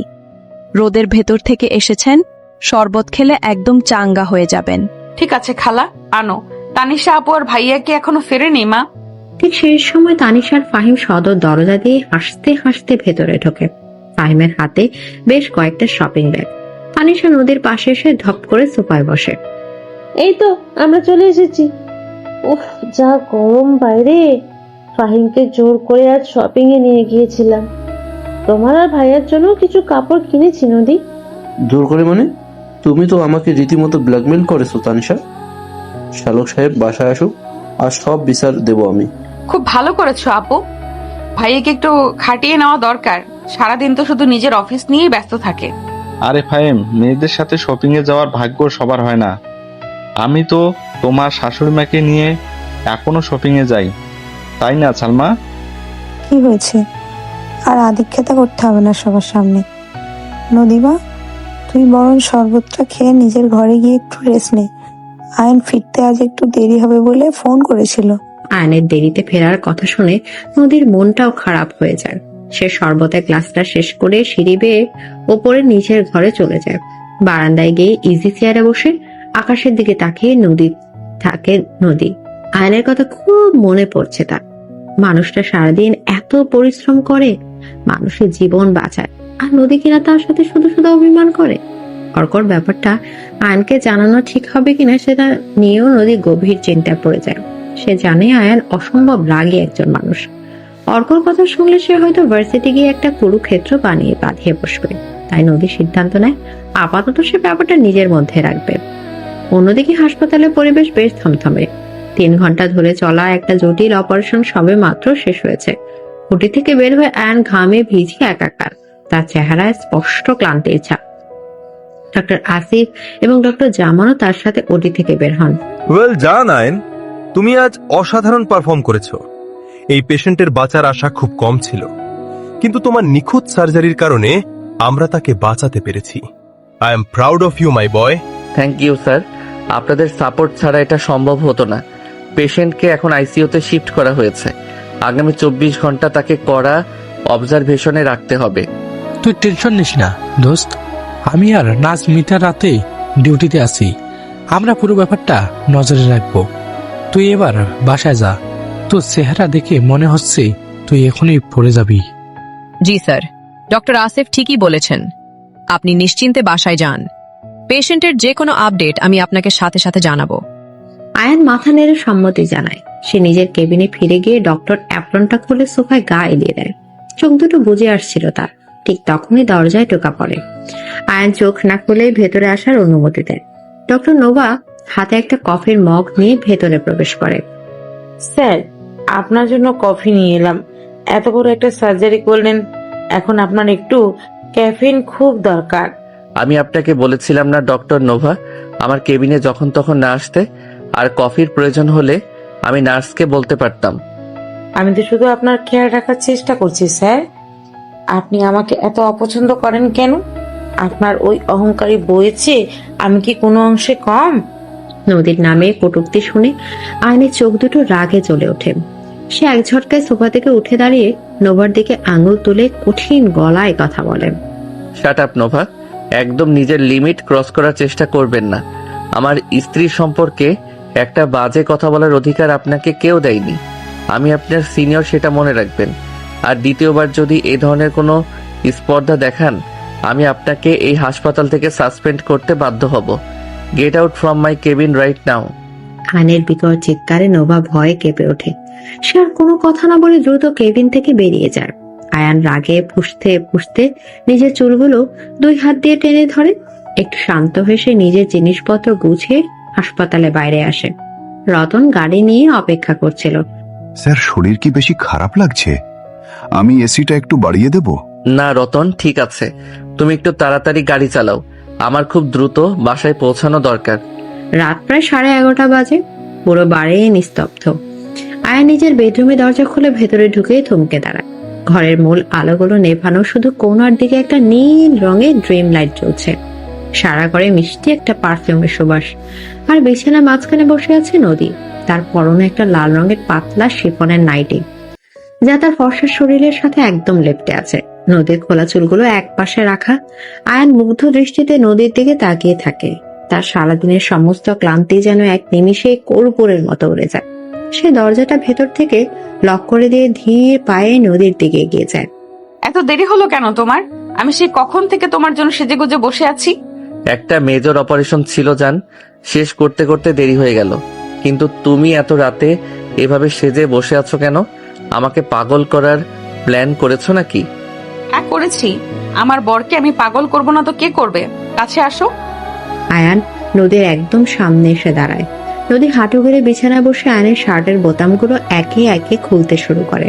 রোদের ভেতর থেকে এসেছেন, শরবত খেলে একদম চাঙ্গা হয়ে যাবেন। ঠিক আছে খালা, আনো। তানিশা আপু আর ভাইয়া কি এখনো ফেরেনি মা? ঠিক সেই সময় তানিশার ফাহিম সদর দরজা দিয়ে হাসতে হাসতে ভেতরে ঢোকে। ফাহিমের হাতে বেশ কয়েকটা শপিং ব্যাগ। তানিশা নদীর পাশে এসে ধপ করে সোফায় বসে। এই তো আমরা চলে এসেছি। উফ, যা গরম বাইরে। ফাহিমকে জোর করে আজ শপিং এ নিয়ে গিয়েছিলাম। তোমার আর ভাইয়ার জন্য কিছু কাপড় কিনেছি। নদী, জোর করে মানে? তুমি তো আমাকে রীতিমতো ব্ল্যাকমেল করেছো তানিশা। শ্যালক সাহেব বাসায় আসুক, আর সব বিচার দেব আমি। খুব ভালো করেছো আপু। ভাইয়াকে একটু খাটিয়ে নেওয়া দরকার। সারাদিন তো শুধু নিজের অফিস নিয়েই ব্যস্ত থাকে। আরে ফাহিম, মেয়েদের সাথে শপিং এ যাওয়ার ভাগ্য সবার হয় না। আমি তো তোমার শাশুড়ি মাকে নিয়ে এখনো শপিং এ যাই, তাই না সালমা? কি হয়েছে? আর আদিক্ষেতা করতে হবে না সবার সামনে। নদীবা, তুই বরং শরবতটা খেয়ে নিজের ঘরে গিয়ে একটু রেস্ট নে। আয়ন ফিরতে আজ একটু দেরি হবে বলে ফোন করেছিল। আয়নের দেরিতে ফেরার কথা শুনে নদীর মনটাও খারাপ হয়ে যায়। সে শরবতের গ্লাসটা শেষ করে সিঁড়ি বেয়ে ওপরে নিচের ঘরে চলে যায়। বারান্দায় গিয়ে ইজি চেয়ারে বসে আকাশের দিকে তাকিয়ে নদী। আয়নের কথা খুব মনে পড়ছে তার। মানুষটা সারাদিন এত পরিশ্রম করে, মানুষের জীবন বাঁচায়, আর নদী কিনা তার সাথে শুধু শুধু অভিমান করে। অর্কর ব্যাপারটা আয়নকে জানানো ঠিক হবে কিনা সেটা নিয়েও নদী গভীর চিন্তায় পড়ে যায়। সে জানে আয়ন অসম্ভব রাগী একজন মানুষ। অর্কর কথা শুনলে সে হয়তো ভার্সিটি গিয়ে একটা কুরুক্ষেত্র বাঁধিয়ে বসবে। তাই নদী সিদ্ধান্ত নেয় আপাতত সে ব্যাপারটা নিজের মধ্যে রাখবে। অন্যদিকে হাসপাতালের পরিবেশ বেশ থমথমে। 3 ঘন্টা ধরে চলা একটা জটিল অপারেশন সবে মাত্র শেষ হয়েছে। ওটি থেকে বের হয়ে আয়ন ঘামে ভিজে একাকার। তার চেহারায় স্পষ্ট ক্লান্তির ছাপ। ডক্টর আসিফ এবং ডক্টর জামানও তার সাথে ওটি থেকে বের হন। ওয়েল ডান আয়ন, তুমি আজ অসাধারণ পারফর্ম করেছো। এই পেশেন্টের বাঁচার আশা খুব কম ছিল, কিন্তু তোমার নিখুঁত সার্জারির কারণে আমরা তাকে বাঁচাতে পেরেছি। I am proud of you my boy. Thank you sir, আপনাদের সাপোর্ট ছাড়া এটা সম্ভব হতো না। পেশেন্টকে এখন আইসিইউতে শিফট করা হয়েছে। আগামী 24 ঘন্টা তাকে কড়া অবজারভেশনে রাখতে হবে। তুই টেনশন নিস না দোস্ত, আমি আর নাজমিতা রাতে ডিউটিতে আছি, আমরা পুরো ব্যাপারটা নজরে রাখবো। তুই এবার বাসায় যা, তোর চেহারা দেখে মনে হচ্ছে তুই এখনই পড়ে যাবি। জি স্যার, ডক্টর আসিফ ঠিকই বলেছেন, আপনি নিশ্চিন্তে বাসায় যান। পেশেন্টের যে কোনো আপডেট আমি আপনাকে সাথে সাথে জানাবো। আয়ান মাথা নেড়ে সম্মতি জানায়। সে নিজের কেবিনে ফিরে গিয়ে ডক্টর অ্যাপ্রনটা খুলে সোফায় গা এলিয়ে দেয়। চোখ দুটো বুজে আসছিল তার। ঠিক তখনই দরজায় টোকা পড়ে। আয়ান চোখ না খুলেই ভেতরে আসার অনুমতি দেয়। ডক্টর নোভা হাতে একটা কফির মগ নিয়ে ভেতরে প্রবেশ করে। স্যার, আপনার জন্য কফি নিয়ে এলাম। এত বড় একটা সার্জারি করলেন, এখন আপনার একটু ক্যাফিন খুব দরকার। আমি আপনাকে বলেছিলাম না ডক্টর নোভা আমার কেবিনে যখন তখন না আসতে, আর কফির প্রয়োজন হলে আমি নার্সকে বলতে পারতাম। আমি তো শুধু আপনার খেয়াল রাখার চেষ্টা করছি স্যার। আপনি আমাকে এত অপছন্দ করেন কেন? আপনার ওই অহংকারী বইয়ের চেয়ে আমি কি কোনো অংশে কম? নদীর নামে কটূক্তি শুনে আয়নের চোখ দুটো রাগে জ্বলে ওঠে। সে এক ঝটকায় সোফা থেকে উঠে দাঁড়িয়ে নোভার দিকে আঙুল তুলে কঠিন গলায় কথা বলে। শাট আপ নোভা, একদম নিজের লিমিট ক্রস করার চেষ্টা করবেন না। আমার স্ত্রী সম্পর্কে একটা বাজে কথা বলার অধিকার আপনাকে কেউ দেয়নি। আমি আপনার সিনিয়র, সেটা মনে রাখবেন। আর দ্বিতীয়বার যদি এই ধরনের কোনো স্পর্ধা দেখান, আমি আপনাকে এই হাসপাতাল থেকে সাসপেন্ড করতে বাধ্য হব। Get out from my cabin right now. আয়নের বিকট চিৎকারে নোভা ভয়ে কেঁপে ওঠে। সে আর কোনো কথা না বলে দ্রুত কেবিন থেকে বেরিয়ে যায়। আয়ান রাগে ফুঁসতে ফুঁসতে নিজের চুলগুলো দুই হাত দিয়ে টেনে ধরে। একটু শান্ত হয়ে সে নিজের জিনিসপত্র গুছিয়ে হাসপাতালে বাইরে আসে। রতন গাড়ি নিয়ে অপেক্ষা করছিল। স্যার, শরীর কি বেশি খারাপ লাগছে? আমি এসিটা একটু বাড়িয়ে দেব? না রতন, ঠিক আছে, তুমি একটু তাড়াতাড়ি গাড়ি চালাও, আমার খুব দ্রুত বাসায় পৌঁছানো দরকার। রাত প্রায় 11:30 বাজে। পুরো বাড়ি নিস্তব্ধ। আয়া নিজের বেডরুমে দরজা খুলে ভেতরে ঢুকে থমকে দাঁড়ায়। ঘরের মূল আলোগুলো নেভানো, শুধু কোণার দিকে একটা নীল রঙের ড্রিম লাইট জ্বলছে। সারা ঘরে মিষ্টি একটা পারফিউমের সুবাস। আর বিছানা মাঝখানে বসে আছে নদী। তার পরনে একটা লাল রঙের পাতলা শিফনের নাইটি, যা তার ফর্সা শরীরের সাথে একদম লেপ্টে আছে। নদীর খোলা চুলগুলো এক পাশে রাখা। আয়ান মুগ্ধ দৃষ্টিতে নদীর দিকে তাকিয়ে থাকে। তার সারাদিনের সমস্ত ক্লান্তি যেন এক নিমিষে কর্পূরের মতো উড়ে যায়। সে দরজাটা ভেতর থেকে লক করে দিয়ে ধীর পায়ে নদীর দিকে এগিয়ে যায়। এত দেরি হলো কেন তোমার? আমি সেই কখন থেকে তোমার জন্য সেজেগুজে বসে আছি। একটা মেজর অপারেশন ছিল জান, শেষ করতে করতে দেরি হয়ে গেল। কিন্তু তুমি এত রাতে এভাবে সেজে বসে আছো কেন? আমাকে পাগল করার প্ল্যান করেছো নাকি? হ্যাঁ করেছি। আমার বরকে আমি পাগল করব না তো কে করবে? কাছে আসো। আয়ান নদীর একদম সামনে এসে দাঁড়ায়। নদী হাঁটু গেড়ে বিছানায় বসে আয়নের শার্টের বোতামগুলো একে একে খুলতে শুরু করে।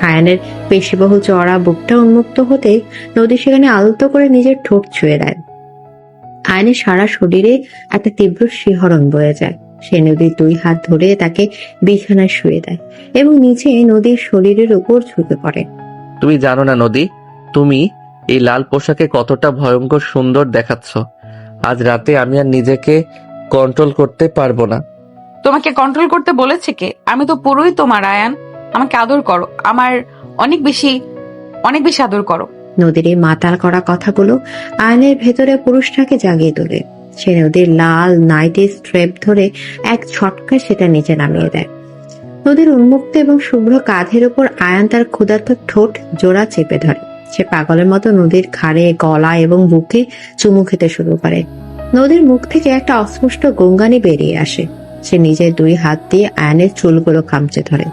আয়নের পেশিবহুল চড়া বুকটা উন্মুক্ত হতে নদী সেখানে আলতো করে নিজের ঠোঁট ছুঁয়ে দেয়। আয়নের সারা শরীরে একটা তীব্র শিহরণ বয়ে যায়। সে নদীর দুই হাত ধরে তাকে বিছানায় শুয়ে দেয় এবং নিচে নদীর শরীরের উপর ঝুঁকে পড়ে। তুমি জানো না নদী, তুমি এই লাল পোশাকে কতটা ভয়ঙ্কর সুন্দর দেখাচ্ছ। আজ রাতে আমি আর নিজেকে কন্ট্রোল করতে পারবো না। তোমাকে কন্ট্রোল করতে বলেছে কে? আমি তো পুরোই তোমার আয়ান। আমাকে আদর করো, আমার অনেক বেশি আদর করো। নদীর এই মাতাল করা কথাগুলো আয়নের ভেতরে পুরুষটাকে জাগিয়ে তোলে। সে নদীর লাল নাইটি স্ট্রেপ ধরে এক ছটকায় সেটা নিচে নামিয়ে দেয়। নদীর উন্মুক্ত এবং শুভ্র কাঁধের উপর আয়ান তার ক্ষুধার্ত ঠোঁট জোড়া চেপে ধরে। সে পাগলের মতো নদীর ঘাড়ে, গলা এবং বুকে চুমু খেতে শুরু করে। নদীর মুখ থেকে একটা অস্পষ্ট গঙ্গানি বেরিয়ে আসে। সে নিজের দুই হাত দিয়ে আয়নের চুলগুলো খামচে ধরে।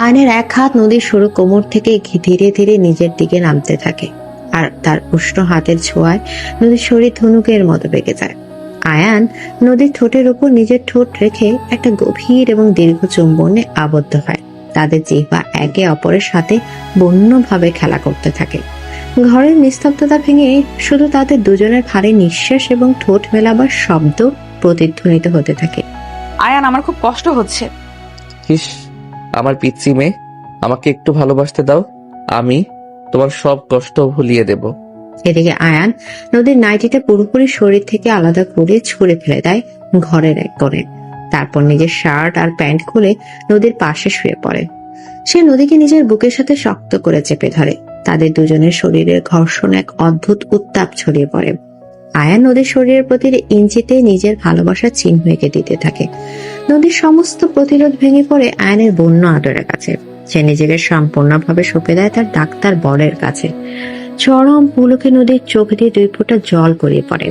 আয়নের এক হাত নদীর সরু কোমর থেকে ধীরে ধীরে নিজের দিকে নামতে থাকে, আর তার উষ্ণ হাতের ছোঁয়ায় নদীর শরীর ধনুকের মতো বেঁকে যায়। আয়ান নদীর ঠোঁটের উপর নিজের ঠোঁট রেখে একটা গভীর এবং দীর্ঘ চুম্বনে আবদ্ধ হয়। তাদের জিহ্বা একে অপরের সাথে বন্যভাবে খেলা করতে থাকে। ঘরের নিস্তব্ধতা ভেঙে শুধু তাদের দুজনের ভারী নিঃশ্বাস এবং ঠোঁট মেলাবার শব্দ প্রতিধ্বনিত হতে থাকে। আয়ান, আমার খুব কষ্ট হচ্ছে। হিস, আমার পিচ্চি মেয়ে, আমাকে একটু ভালোবাসতে দাও, আমি তোমার সব কষ্ট ভুলিয়ে দেব। এদিকে আয়ান নদীর নাইটিটা পুরোপুরি শরীর থেকে আলাদা করে ছুঁড়ে ফেলে দেয় ঘরের এক কোণে। তারপর নিজের শার্ট আর প্যান্ট খুলে নদীর পাশে শুয়ে পড়ে। সে নদীকে নিজের বুকের সাথে শক্ত করে চেপে ধরে। তাদের দুজনের শরীরের ঘর্ষণ এক অদ্ভুত উত্তাপ ছড়িয়ে পড়ে। আয়ান নদীর শরীরের প্রতিটি ইঞ্চিতে নিজের ভালোবাসার চিহ্ন এঁকে দিতে থাকে। নদীর সমস্ত প্রতিরোধ ভেঙে পড়ে আয়ানের বন্য আদরের কাছে। সে নিজেকে সম্পূর্ণভাবে সঁপে দেয় তার ডাক্তার বরের কাছে। চরম পুলকে নদীর চোখ দিয়ে 2 ফোঁটা জল গড়িয়ে পড়ে।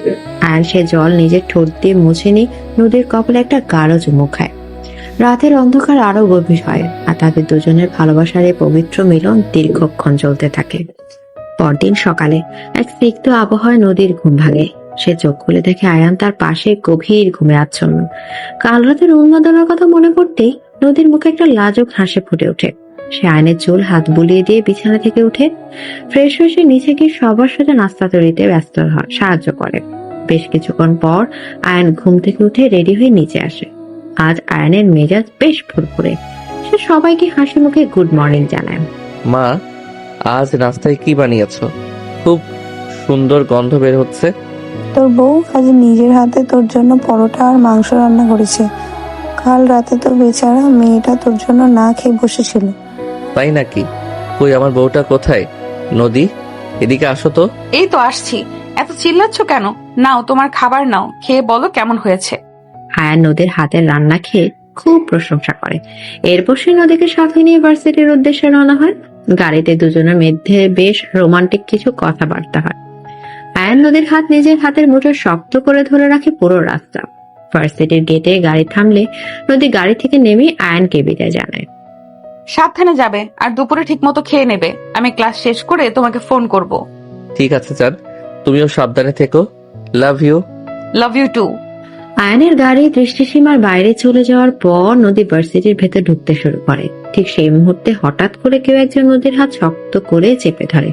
আয়ান সে জল নিজের ঠোঁট দিয়ে মুছে নিয়ে নদীর কপালে একটা গাঢ় চুমু খায়। রাতের অন্ধকার আরো গভীর হয়, আর তাদের দুজনের ভালোবাসার এই পবিত্র মিলন দীর্ঘক্ষণ চলতে থাকে। পরদিন সকালে এক স্নিগ্ধ আবহাওয়ায় নদীর ঘুম ভাঙে। সে চোখ খুলে দেখে আয়ান তার পাশে গভীর ঘুমে আচ্ছন্ন। কাল রাতের উন্মাদনার কথা মনে পড়তেই নদীর মুখে একটা লাজুক হাসি ফুটে ওঠে। সে আয়নের চুল হাত বুলিয়ে দিয়ে বিছানা থেকে উঠে ফ্রেশ হয়ে সে নিচে গিয়ে সবার সাথে নাস্তা তৈরিতে ব্যস্ত হয়, সাহায্য করে। বেশ কিছুক্ষণ পর আয়ন ঘুম থেকে উঠে রেডি হয়ে নিচে আসে। আজ আয়নের মেজাজ বেশ ফুরফুরে। সে সবাইকে হাসি মুখে গুড মর্নিং জানায়। মা, আজ নাস্তায় কি বানিয়েছো? খুব সুন্দর গন্ধ বের হচ্ছে। তোর বউ আজ নিজের হাতে তোর জন্য পরোটা আর মাংস রান্না করেছে। কাল রাতে তো বেচারা মেয়েটা তোর জন্য না খেয়ে বসেছিল। তাই নাকি? কই আমার বউটা কোথায়? নদী, এদিকে আসো তো। এই তো আসছি। এত চিল্লাচ্ছ কেন? নাও তোমার খাবার নাও, খেয়ে বলো কেমন হয়েছে। আয়ান নদীর হাতের রান্না খেয়ে খুব প্রশংসা করে। এরপর সে নদীকে সাথে নিয়ে ভার্সিটির উদ্দেশ্যে রওনা হয়। গাড়িতে দুজনের মধ্যে বেশ রোমান্টিক কিছু কথাবার্তা হয়। আয়ান নদীর হাত নিজের হাতের মুঠো শক্ত করে ধরে রাখে পুরো রাস্তা। ভার্সিটির গেটে গাড়ি থামলে নদী গাড়ি থেকে নেমে আয়ানকে বিদায় জানায়। সাবধানে যাবে, আর দুপুরে ঠিক মতো খেয়ে নেবে। আমি ক্লাস শেষ করে তোমাকে ফোন করব। ঠিক আছে চাঁদ, তুমিও সাবধানে থেকো। Love you. Love you too. আয়ানের গাড়ি দৃষ্টিসীমার বাইরে চলে যাওয়ার পর নদী ভার্সিটির ভেতর ঢুকতে শুরু করে। ঠিক সেই মুহূর্তে হঠাৎ করে কেউ একজন নদীর হাত শক্ত করে চেপে ধরে।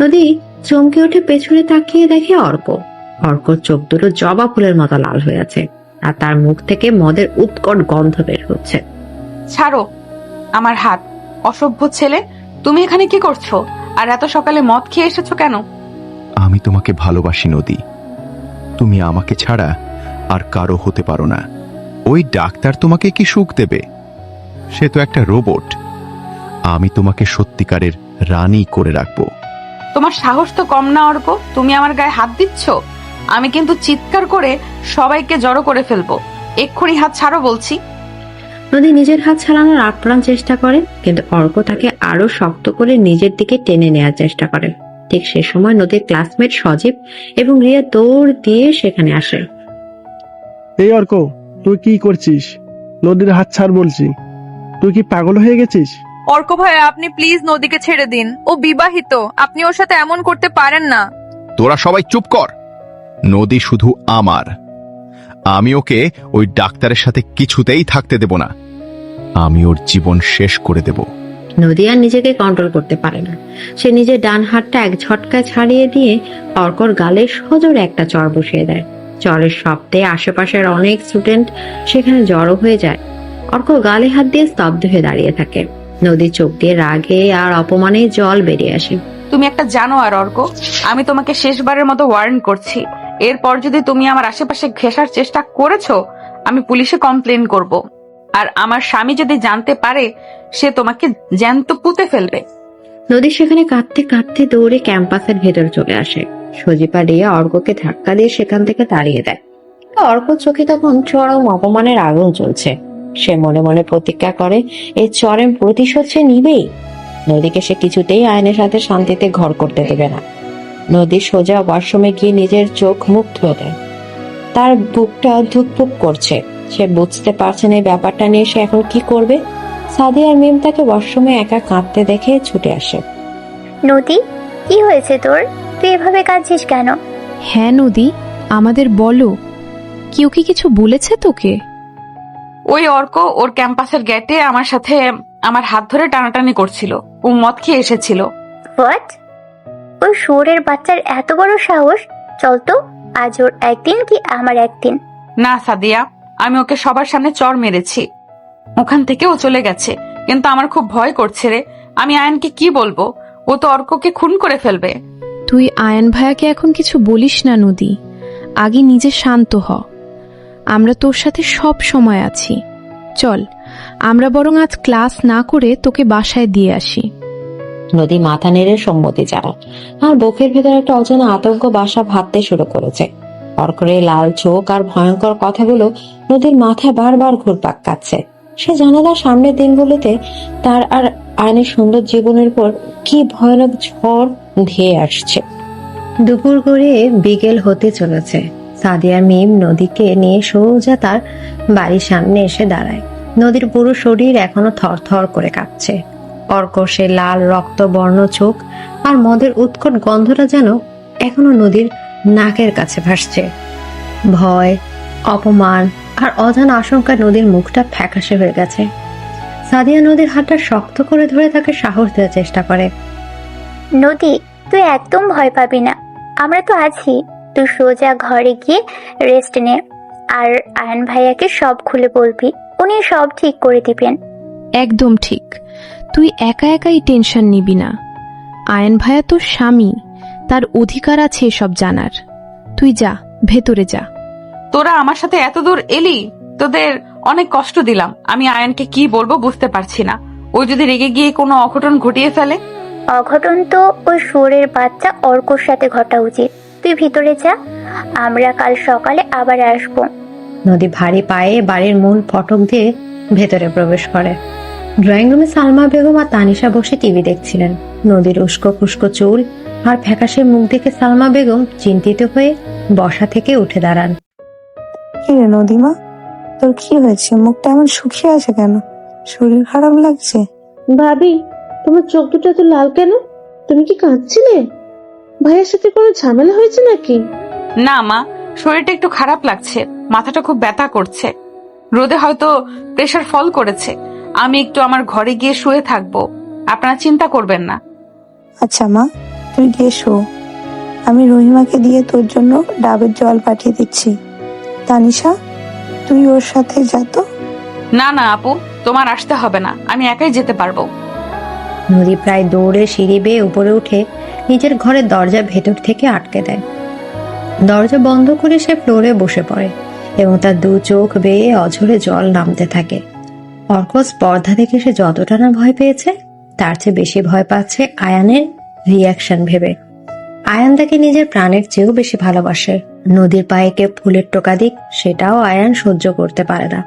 নদী চমকে উঠে পেছনে তাকিয়ে দেখে অর্কর চোখ দুটো জবা ফুলের মতো লাল হয়ে আছে, আর তার মুখ থেকে মদের উৎকট গন্ধ বের হচ্ছে। ছাড়ো আমার হাত, অসভ্য ছেলে। তুমি এখানে কি করছো? আর এত সকালে মদ খেয়ে এসেছো কেন? আমি তোমাকে ভালোবাসি নদী। তুমি আমাকে ছাড়া আর কারো হতে পারো না। ওই ডাক্তার তোমাকে কি সুখ দেবে? সে তো একটা রোবট। আমি তোমাকে সত্যিকারের রানী করে রাখবো। তোমার সাহস তো কম না অর্ক, তুমি আমার গায়ে হাত দিচ্ছ। আমি কিন্তু চিৎকার করে সবাইকে জড়ো করে ফেলবো। এক্ষুনি হাত ছাড়ো বলছি। নদী নিজের হাত ছাড়ানোর আপ্রাণ চেষ্টা করে, কিন্তু অর্ক তাকে আরো শক্ত করে নিজের দিকে টেনে নেওয়ার চেষ্টা করে। ঠিক সে সময় নদীর ক্লাসমেট সজীব এবং রিয়া দৌড় দিয়ে সেখানে আসে। এই অর্ক, তুই কি করছিস? নদীর হাত ছাড় বলছি। তুই কি পাগল হয়ে গেছিস? অর্ক ভাই, আপনি প্লিজ নদীকে ছেড়ে দিন। ও বিবাহিত, আপনি ওর সাথে এমন করতে পারেন না। তোরা সবাই চুপ কর। নদী শুধু আমার। আমি ওকে ওই ডাক্তারের সাথে কিছুতেই থাকতে দেব না। আমি ওর জীবন শেষ করে দেব। নদী আর নিজেকে কন্ট্রোল করতে পারে না। সে নিজের ডান হাতটা এক ঝটকায় ছাড়িয়ে দিয়ে অর্কর গালে সজোরে একটা চড় বসিয়ে দেয়। চড়ের শব্দে আশেপাশের অনেক স্টুডেন্ট সেখানে জড়ো হয়ে যায়। অর্ক গালে হাত দিয়ে স্তব্ধ হয়ে দাঁড়িয়ে থাকে। নদীর চোখ দিয়ে রাগে আর অপমানে জল বেরিয়ে আসে। তুমি একটা জানোয়ার অর্ক। আমি তোমাকে শেষবারের মতো ওয়ার্ন করছি। এরপর যদি তুমি আমার আশেপাশে ঘেঁষার চেষ্টা করেছো, আমি পুলিশে কমপ্লেন করব। আর আমার স্বামী যদি জানতে পারে, সে তোমাকে জ্যান্ত পুঁতে ফেলবে। নদী সেখানে কাঁদতে কাঁদতে দৌড়ে ক্যাম্পাসের ভেতর চলে আসে। সজীপা রিয়া অর্ককে ধাক্কা দিয়ে সেখান থেকে তাড়িয়ে দেয়। অর্কর চোখে তখন চরম অপমানের আগুন চলছে। সে মনে মনে প্রতিজ্ঞা করে এই চরম প্রতিশোধ সে নিবেই। নদীকে সে কিছুতেই আয়নের সাথে শান্তিতে ঘর করতে দেবে না। নদী সোজা ওয়াশরুমে গিয়ে নিজের চোখ মুখ ধুয়ে দেয়। তার বুকটা ধুকপুক করছে। সে বুঝতে পারছে না এই ব্যাপারটা নিয়ে সে এখন কি করবে। সাদি আর মিম তাকে ওয়াশরুমে একা কাঁদতে দেখে ছুটে আসে। নদী, কি হয়েছে তোর? তুই এভাবে কাঁদছিস কেন? হ্যাঁ নদী, আমাদের বলো, কেউ কি কিছু বলেছে তোকে? ওই অর্ক ওর ক্যাম্পাসের গেটে আমার সাথে আমার হাত ধরে টানাটানি করছিল। ও মদ খেয়ে এসেছিল। হোয়াট? ওই শুয়োরের বাচ্চার এত বড় সাহস! চল তো, আজ ওর একদিন কি আমার একদিন। না সাদিয়া, আমি ওকে সবার সামনে চড় মেরেছি। ওখান থেকে ও চলে গেছে, কিন্তু আমার খুব ভয় করছে রে। আমি আয়নকে কি বলবো? ও তো অর্ককে খুন করে ফেলবে। তুই আয়ন ভাইয়াকে এখন কিছু বলিস না নদী। আগে নিজে শান্ত হ। আমরা তোর সাথে সব সময় আছি। চল, আমরা বরং আজ ক্লাস না করে তোকে বাসায় দিয়ে আসি। নদী মাথা নেড়ে সম্মতি জানায়, আর বুকের ভেতর একটা অজানা আতঙ্ক বাসা বাঁধতে শুরু করেছে। অর্করে লাল চোখ আর ভয়ঙ্কর কথাগুলো নদীর মাথায় বারবার ঘুরপাক কাচ্ছে। সে জানে না সামনের দিনগুলোতে তার আর আয়নের সুন্দর জীবনের পর কি ভয়ানক ঝড় ধেয়ে আসছে। দুপুর গড়িয়ে বিকেল হতে চলেছে। সাদিয়া মিম নদীকে নিয়ে সোজা তার বাড়ির সামনে এসে দাঁড়ায়। নদীর পুরো শরীর এখনো থরথর করে কাঁপছে। কর্কশে লাল রক্তবর্ণ চোখ আর মদের উৎকট গন্ধটা যেন এখনো নদীর নাকের কাছে ভাসছে। ভয়, অপমান আর অজানা আশঙ্কা নদীর মুখটা ফ্যাকাশে হয়ে গেছে। সাদিয়া নদীর হাতটা শক্ত করে ধরে তাকে সাহস দেওয়ার চেষ্টা করে। নদী, তুই একদম ভয় পাবি না, আমরা তো আছি। তুই সোজা ঘরে গিয়ে রেস্ট নে, আর আয়ন ভাইয়াকে সব খুলে বলবি, উনি সব ঠিক করে দিবেন। একদম ঠিক, তুই একা একাই টেনশন নিবি না। আয়ন ভাইয়া তোর স্বামী, তার অধিকার আছে এসব জানার। তুই যা, ভেতরে যা। তোরা আমার সাথে এত দূর এলি, তোদের অনেক কষ্ট দিলাম। আমি আয়নকে কি বলবো বুঝতে পারছি না। ওই যদি রেগে গিয়ে কোনো অঘটন ঘটিয়ে ফেলে? অঘটন তো ওই শুয়োরের বাচ্চা অর্কর সাথে ঘটা উচিত। তুই ভিতরে যা, আমরা কাল সকালে আবার আসবো। নদী ভারী পায়ে বাড়ির মূল ফটক দিয়ে ভেতরে প্রবেশ করে। ড্রয়িং রুমে সালমা বেগম আর তানিশা বসে টিভি দেখছিলেন। নদীর উস্কো খুস্কো চুল আর ফ্যাকাশে মুখ দেখে সালমা বেগম চিন্তিত হয়ে বসা থেকে উঠে দাঁড়ান। কি রে নদীমা, তোর কি হয়েছে? মুখটা এমন শুকিয়ে আছে কেন? শরীর খারাপ লাগছে? ভাবি, তোমার চোখ দুটো এত লাল কেন? তুমি কি কাঁদছিলে? ভাইয়ের সাথে কোনো ঝামেলা হয়েছে নাকি? না মা, শরীরটা একটু খারাপ লাগছে, মাথাটা খুব ব্যথা করছে। রোদে হয়তো প্রেশার ফল করেছে। আমি একটু আমার ঘরে গিয়ে শুয়ে থাকবো, আপনারা চিন্তা করবেন না। আচ্ছা মা, তুই গিয়ে শো। আমি রহিমাকে দিয়ে তোর জন্য ডাবের জল পাঠিয়ে দিচ্ছি। তানিশা, তুই ওর সাথে যা তো। না না আপু, তোমার আসতে হবে না, আমি একাই যেতে পারবো। নদী প্রায় দৌড়ে সিঁড়ি বেয়ে উপরে উঠে নিজের ঘরের দরজা ভেতর থেকে আটকে দেয়। দরজা বন্ধ করে সে ফ্লোরে বসে পড়ে এবং তার দু চোখ বেয়ে অঝরে জল নামতে থাকে। অর্ক স্পর্ধা দেখে সে যতটা না ভয় পেয়েছে, তার চেয়ে বেশি ভয় পাচ্ছে আয়ানের রিয়াকশন ভেবে। আয়ান তাকে নিজের প্রাণের চেয়েও বেশি ভালোবাসে। নদীর পায়ে কে ফুলের টোকা দিক, সেটাও আয়ান সহ্য করতে পারে না।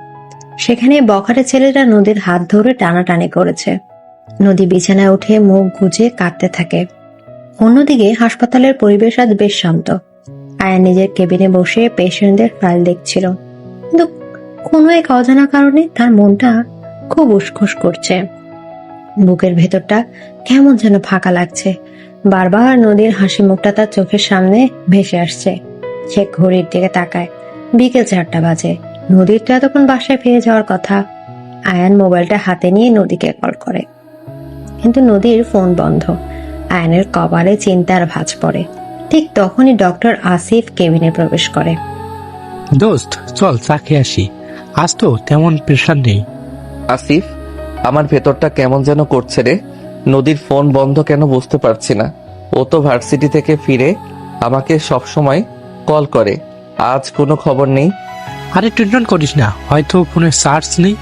সেখানে বখাটে ছেলেটা নদীর হাত ধরে টানাটানি করেছে। নদী বিছানায় উঠে মুখ গুজে কাঁদতে থাকে। অন্যদিকে হাসপাতালের পরিবেশ আজ বেশ শান্ত। আয়ান নিজের কেবিনে বসে পেশেন্টদের ফাইল দেখছিল, কিন্তু কোনো এক অজানা কারণে তার মনটা খুব উসখুস করছে। বুকের ভেতরটা কেমন যেন ফাঁকা লাগছে। বারবার নদীর হাসি মুখটা তার চোখের সামনে ভেসে আসছে। সে ঘড়ির দিকে তাকায়। বিকেল 4টা বাজে। নদীর তো এতক্ষণ বাসায় ফিরে যাওয়ার কথা। আয়ান মোবাইলটা হাতে নিয়ে নদীকে কল করে, কিন্তু নদীর ফোন বন্ধ। আয়ানের কপালে চিন্তার ভাঁজ পড়ে। ঠিক তখনই ডক্টর আসিফ কেবিনে প্রবেশ করে। দোস্ত চল চা খেয়ে আসি, আজ তো তেমন প্রেশার নেই। আসিফ, আমার ভেতরটা কেমন যেন করছে রে। নদীর ফোন বন্ধ কেন বুঝতে পারছি না। ও তো ভার্সিটি থেকে ফিরে আমাকে সব সময় কল করে, আজ কোনো খবর নেই। আরে টেনশন করিস না, হয়তো ফোনে চার্জ নেই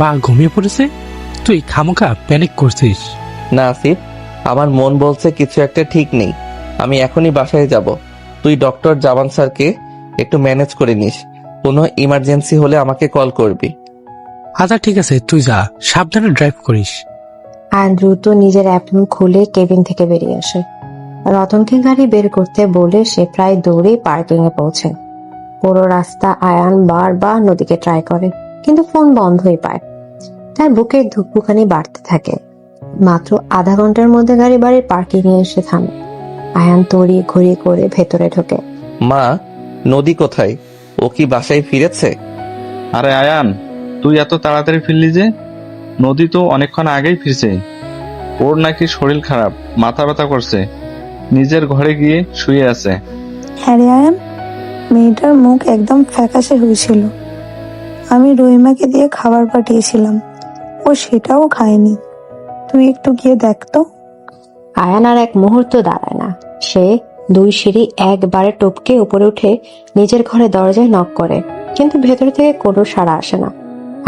বা ঘুমিয়ে পড়েছে। তুই খামোখা প্যানিক করছিস। না আসিফ, আমার মন বলছে কিছু একটা ঠিক নেই। আমি এখনই বাসায় যাব। তুই ডক্টর জামান স্যারকে একটু ম্যানেজ করে নিস। কোনো ইমার্জেন্সি হলে আমাকে কল করবি। আচ্ছা ঠিক আছে, তুই যা, সাবধানে ড্রাইভ করিস। আয়ান দ্রুত নিজের অ্যাপ্রন খুলে কেবিন থেকে বেরিয়ে আসে। রতনকে গাড়ি বের করতে বলে সে প্রায় দৌড়ে পার্কিং এ পৌঁছে। পুরো রাস্তা আয়ান বারবার নদীকে ট্রাই করে, কিন্তু ফোন বন্ধই পায়। তার বুকের ধুকপুকানি বাড়তে থাকে। মাত্র আধা ঘন্টার মধ্যে গাড়ি বাড়ির পার্কিং এ এসে থামে। আয়ান তড়ি ঘড়ি করে ভেতরে ঢোকে। মা, নদী কোথায়? ও কি বাসায় ফিরেছে? আরে আয়ান, তুই এত তাড়াতাড়ি ফিরলি যে? নদী তো অনেকক্ষণ আগেই ফিরছে। ওর নাকি শরীর খারাপ, মাথা ব্যথা করছে, নিজের ঘরে গিয়ে শুয়ে আছে। হ্যাঁ রে আয়ান, মেয়েটার মুখ একদম ফ্যাকাশে হয়েছিল। আমি রহিমাকে দিয়ে খাবার পাঠিয়েছিলাম, ও সেটাও খায়নি। তুই একটু গিয়ে দেখ তো। আয়ান আর এক মুহূর্ত দাঁড়ায় না। সে 2 সিঁড়ি একবারে টপকে উপরে উঠে নিজের ঘরে দরজায় নক করে, কিন্তু ভেতর থেকে কোনো সাড়া আসে না।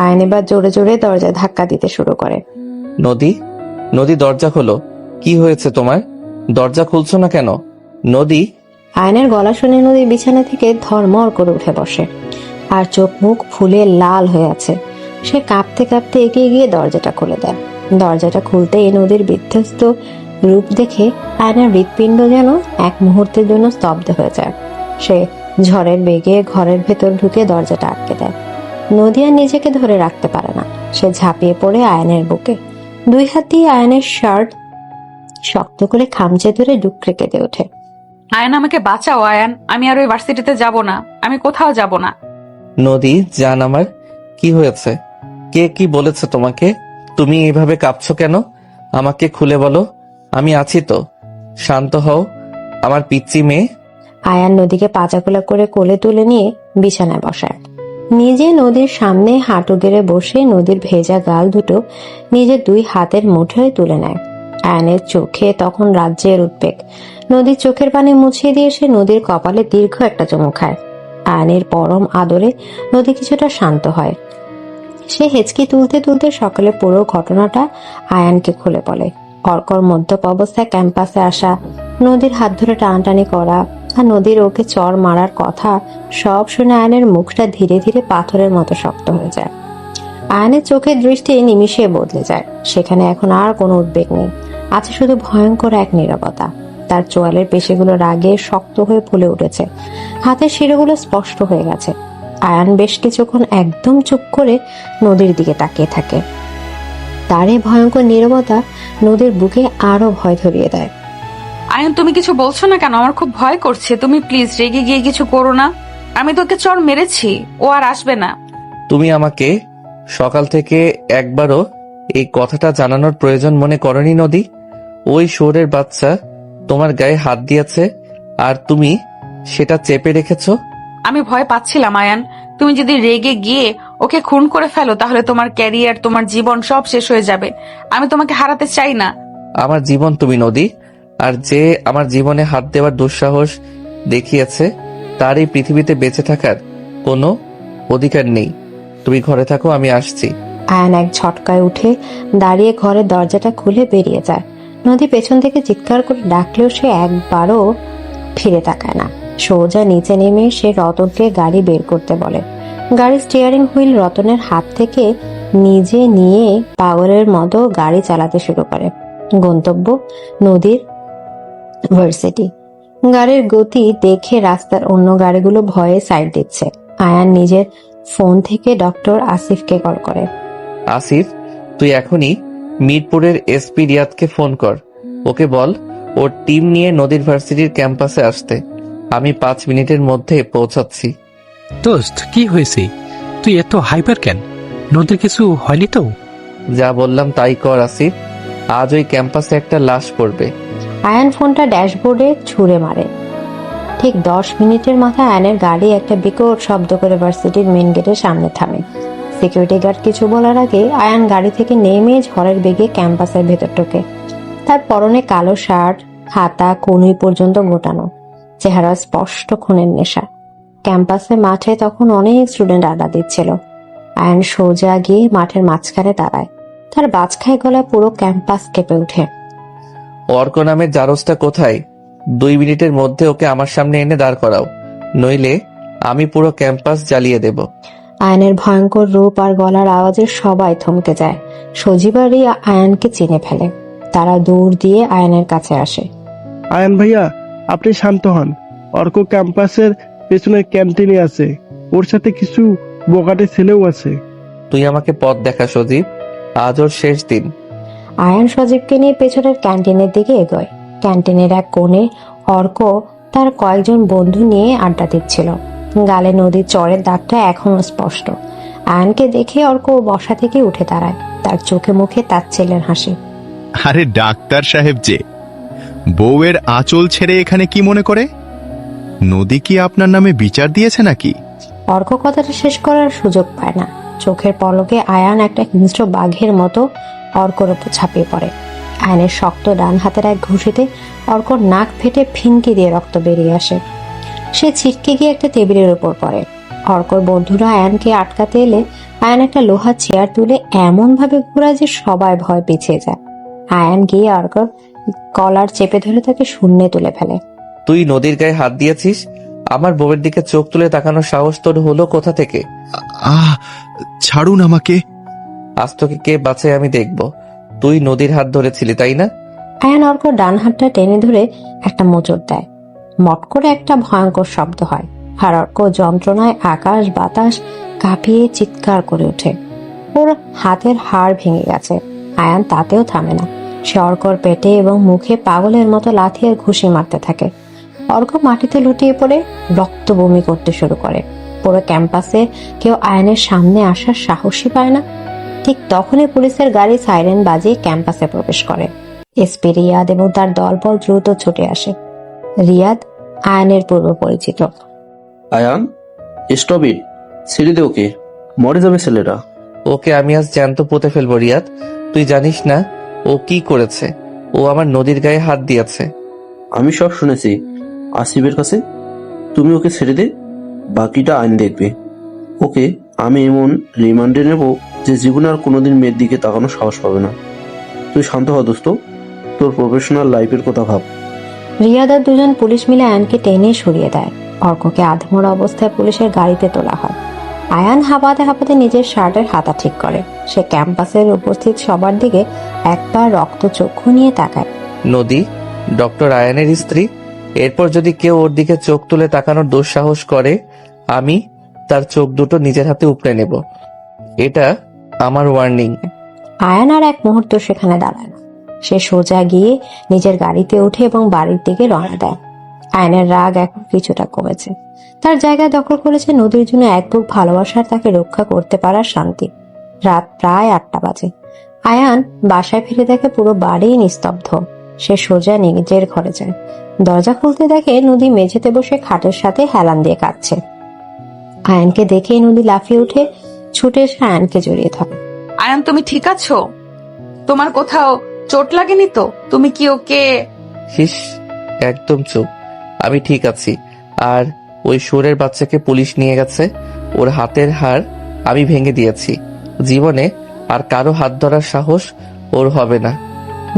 আয়ন এবার জোরে জোরে দরজায় ধাক্কা দিতে শুরু করে। নদী, নদী দরজা খোলো। কি হয়েছে তোমার? দরজা খুলছো না কেন? নদী। আয়নের গলা শুনে নদী বিছানা থেকে ধর্মর করে উঠে বসে, আর চোখ মুখ ফুলে লাল হয়ে আছে। সে কাঁপতে কাঁপতে এগিয়ে গিয়ে দরজাটা খুলে দেয়। দরজাটা খুলতেই নদীর বিধ্বস্ত রূপ দেখে আয়নের হৃৎপিণ্ড যেন এক মুহূর্তের জন্য স্তব্ধ হয়ে যায়। সে ঝড়ের বেগে ঘরের ভেতর ঢুকে দরজাটা আটকে দেয়। নদী আর নিজেকে ধরে রাখতে পারে না। সে ঝাঁপিয়ে পড়ে আয়নের বুকে, দুই হাত দিয়ে আয়নের শার্ট শক্ত করে খামচে ধরে ডুকরে কেঁদে ওঠে। আয়ান, আমাকে বাঁচাও আয়ান, আমি আর ওই ভার্সিটিতে যাব না, আমি কোথাও যাব না। নদী জান আমার, কি হয়েছে? কে কি বলেছে তোমাকে? তুমি এইভাবে কাঁপছো কেন? আমাকে খুলে বলো, আমি আছি তো। শান্ত হও আমার পিচ্চি মেয়ে। আয়ান নদীকে পাচাকোলা করে কোলে তুলে নিয়ে বিছানায় বসায়। নিজে নদীর সামনে হাঁটু গেড়ে বসে নদীর ভেজা গাল দুটো নিজের দুই হাতের মুঠোয় তুলে নেয়। আয়নের চোখে তখন রাজ্যের উদ্বেগ। নদীর চোখের পানি মুছিয়ে দিয়ে সে নদীর কপালে দীর্ঘ একটা চুমু খায়। আয়নের পরম আদরে নদী কিছুটা শান্ত হয়। সে হেঁচকি তুলতে তুলতে সকালে পুরো ঘটনাটা আয়ানকে খুলে বলে। অর্কর মদ্যপ অবস্থায় ক্যাম্পাসে আসা, নদীর হাত ধরে টানাটানি করা আর নদীর ওকে চর মারার কথা সব শুনে আয়নের মুখটা ধীরে ধীরে পাথরের মতো শক্ত হয়ে যায়। আয়নের চোখের দৃষ্টি নিমিষে বদলে যায়। সেখানে এখন আর কোনো উদ্বেগ নেই, আছে শুধু ভয়ঙ্কর এক নীরবতা। তার চোয়ালের পেশিগুলো রাগে শক্ত হয়ে ফুলে উঠেছে, হাতের শিরোগুলো স্পষ্ট হয়ে গেছে। আয়ান বেশ কিছুক্ষণ একদম চুপ করে নদীর দিকে তাকিয়ে থাকে। তার এই ভয়ঙ্কর নীরবতা নদীর বুকে আরো ভয় ধরিয়ে দেয়। আয়ান, তুমি কিছু বলছো না কেন? আমার খুব ভয় করছে। তুমি প্লিজ রেগে গিয়ে কিছু করো না। আমি তোকে চর মেরেছি, ও আর আসবে না। তুমি আমাকে সকাল থেকে একবারও এই কথাটা জানানোর প্রয়োজন মনে করনি নদী। ওই শহরের বাচ্চা তোমার গায়ে হাত দিয়েছে আর তুমি সেটা চেপে রেখেছো। আমি ভয় পাচ্ছিলাম আয়ান। তুমি যদি রেগে গিয়ে ওকে খুন করে ফেলো তাহলে তোমার ক্যারিয়ার, তোমার জীবন সব শেষ হয়ে যাবে। আমি তোমাকে হারাতে চাই না। আমার জীবন তুমি নদী, আর যে আমার জীবনে হাত দেওয়ার দুঃসাহস দেখিয়েছে তার এই পৃথিবীতে বেঁচে থাকার কোনো অধিকার নেই। তুমি ঘরে থাকো, আমি আসছি। আয়ান এক ঝটকায় উঠে দাঁড়িয়ে ঘরের দরজাটা খুলে বেরিয়ে যায়। নদী পেছন থেকে চিৎকার করে ডাকলেও সে একবারও ফিরে তাকায় না। সোজা নিচে নেমে সে রতনকে গাড়ি বের করতে বলে। গাড়ির স্টিয়ারিং হুইল রতনের হাত থেকে নিজে নিয়ে পাগলের মতো গাড়ি চালাতে শুরু করে। গন্তব্য নদীর ভার্সিটি। গাড়ির গতি দেখে রাস্তার অন্য গাড়িগুলো ভয়ে সাইড দিচ্ছে। আয়ান নিজের ফোন থেকে ডক্টর আসিফকে কল করে। আসিফ, তুই এখনই মিরপুরের এসপি রিয়াদকে ফোন কর। ওকে বল ওর টিম নিয়ে নদীর ভার্সিটির ক্যাম্পাসে আসতে। আমি 5 মিনিটের মধ্যে পৌঁছাচ্ছি। দোস্ত, কি হয়েছে? তুই এত হাইপার কেন? নদীর কিছু হয়নি তো? যা বললাম তাই কর আসিফ। আজ ওই ক্যাম্পাসে একটা লাশ পড়বে। আয়ান ফোনটা ড্যাশবোর্ডে ছুঁড়ে মারে। ঠিক 10 মিনিটের মাথায় আয়নের গাড়ি একটা বিকট শব্দ করে ভার্সিটির মেন গেটের সামনে থামে। সিকিউরিটি গার্ড কিছু বলার আগে আয়ান গাড়ি থেকে নেমে ঝড়ের বেগে ক্যাম্পাসের ভেতর ঢোকে। তার পরনে কালো শার্ট, হাতা কনুই পর্যন্ত গোটানো, চেহারা স্পষ্ট খুনের নেশা। ক্যাম্পাসে মাঠে তখন অনেক স্টুডেন্ট আড্ডা দিচ্ছিল। আয়ান সোজা গিয়ে মাঠের মাঝখানে দাঁড়ায়। তার বাজখায় গলায় পুরো ক্যাম্পাস কেঁপে ওঠে। অর্ক নামের জারজটা কোথায়? 2 মিনিটের মধ্যে ওকে আমার সামনে এনে দাঁড় করাও, নইলে আমি পুরো ক্যাম্পাস জ্বালিয়ে দেব। আয়নের ভয়ঙ্কর রূপ আর গলার আওয়াজে সবাই থমকে যায়। সজীবারই আয়ানকে চিনে ফেলে। তারা দৌড় দিয়ে আয়নের কাছে আসে। আয়ান ভাইয়া, আপনি শান্ত হন। অর্ক ক্যাম্পাসের পেছনের ক্যান্টিনে আছে, ওর সাথে কিছু বোকাটে ছেলেও আছে। তুই আমাকে পথ দেখা সজীব, আজ ওর শেষ দিন। আয়ান সজীবকে নিয়ে পেছনের ক্যান্টিনের দিকে এগোয়। ক্যান্টিনের এক কোণে অর্ক তার কয়েকজন বন্ধু নিয়ে আড্ডা দিচ্ছিল। গালে নদীর চরের দাগটা এখনো স্পষ্ট। আয়ানকে দেখে অর্ক বসা থেকে উঠে দাঁড়ায়। তার চোখে মুখে তাচ্ছিল্যের হাসি। আরে ডাক্তার সাহেব যে, বউয়ের আঁচল ছেড়ে এখানে কি মনে করে? নদী কি আপনার নামে বিচার দিয়েছে নাকি? অর্ক কথাটা শেষ করার সুযোগ পায় না। চোখের পলকে আয়ান একটা হিংস্র বাঘের মতো অর্কর উপর ঝাঁপিয়ে পড়ে। আয়নের শক্ত ডান হাতের এক ঘুষিতে অর্কর নাক ফেটে ফিনকি দিয়ে রক্ত বেরিয়ে আসে। সে ছিটকে গিয়ে একটা টেবিলের উপর পড়ে। অর্কর বন্ধুরা আয়ানকে আটকাতে এলে আয়ান একটা লোহার চেয়ার তুলে এমন ভাবে ঘোরায় যে সবাই ভয় পিছিয়ে যায়। আয়ান গিয়ে অর্কর কলার চেপে ধরে তাকে শূন্যে তুলে ফেলে। তুই নদীর গায়ে হাত দিয়েছিস? আমার বউয়ের দিকে চোখ তুলে তাকানোর সাহস তোর হলো কোথা থেকে? আহ ছাড়ুন আমাকে। আজ তোকে কে বাঁচায় আমি দেখব। তুই নদীর হাত ধরেছিলি তাই না? আয়ান অর্কর ডান হাতটা টেনে ধরে একটা মোচড় দেয়। মট করে একটা ভয়ঙ্কর শব্দ হয় আর অর্ক যন্ত্রণায় আকাশ বাতাস কাঁপিয়ে চিৎকার করে ওঠে। ওর হাতের হাড় ভেঙে গেছে। আয়ান তাতেও থামে না। সে অর্কর পেটে এবং মুখে পাগলের মতো লাথি আর ঘুষি মারতে থাকে। অর্ক মাটিতে লুটিয়ে পড়ে রক্ত বমি করতে শুরু করে। পুরো ক্যাম্পাসে কেউ আয়ানের সামনে আসার সাহসই পায় না। ঠিক তখনই পুলিশের গাড়ি সাইরেন বাজিয়ে ক্যাম্পাসে প্রবেশ করে। এসপি রিয়াদ এবং তার দলবল দ্রুত ছুটে আসে। রিয়াদ আয়ানের পূর্ব পরিচিত। আয়ান, স্টপ ইট, ছেড়ে দে ওকে, মরে যাবে ছেলেরা। ওকে আমি আজ জ্যান্ত পুঁতে ফেলবো রিয়াদ। তুই জানিস না ও কি করেছে? ও আমার নদীর গায়ে হাত দিয়েছে। আমি সব শুনেছি আসিফের কাছে। তুমি ওকে ছেড়ে দে, বাকিটা আইন দেখবে। ওকে আমি এমন রিমান্ডে নেব যে জীবনে আর কোনোদিন মেয়ের দিকে তাকানোর সাহস পাবে না। তুই শান্ত হ দোস্ত, তোর প্রফেশনাল লাইফের কথা ভাব। রিয়াদ আর দুজন পুলিশ মিলে আয়ানকে টেনে সরিয়ে দেয়। অর্ককে আধমরা অবস্থায় পুলিশের গাড়িতে তোলা হয়। আয়ান হাঁপাতে হাঁপাতে নিজের শার্টের হাতা ঠিক করে। সে ক্যাম্পাসের উপস্থিত সবার দিকে একবার রক্ত চক্ষু নিয়ে তাকায়। নদী ডক্টর আয়ানের স্ত্রী। এরপর যদি কেউ ওর দিকে চোখ তুলে তাকানোর দুঃসাহস করে, আমি তার চোখ দুটো নিজের হাতে উপড়ে নেব। এটা আমার ওয়ার্নিং। আয়ান আর এক মুহূর্ত সেখানে দাঁড়ায় না। সে সোজা গিয়ে নিজের গাড়িতে ওঠে এবং বাড়ির দিকে রওনা দেয়। আয়ানের রাগ এখন কিছুটা কমেছে। তার জায়গায় দখল করেছে নদীর জন্য এক বুক ভালোবাসার তাকে রক্ষা করতে পারার শান্তি। রাত প্রায় 8টা বাজে। আয়ান বাসায় ফিরে দেখে পুরো বাড়ি নিস্তব্ধ। সে সোজা নিজের ঘরে যায়। দরজা খুলতে দেখে নদী মেঝেতে বসে খাটের সাথে হেলান দিয়ে কাঁদছে। আয়ানকে দেখে নদী লাফিয়ে উঠে ছুটে এসে আয়ানকে জড়িয়ে ধরে। আয়ান তুমি ঠিক আছো? তোমার কোথাও চোট লাগেনি তো? তুমি কি ওকে? হিস, একদম চুপ। আমি ঠিক আছি। আর ওই শুয়োরের বাচ্চাকে পুলিশ নিয়ে গেছে। ওর হাতের হাড় আমি ভেঙে দিয়েছি। জীবনে আর কারো হাত ধরার সাহস ওর হবে না।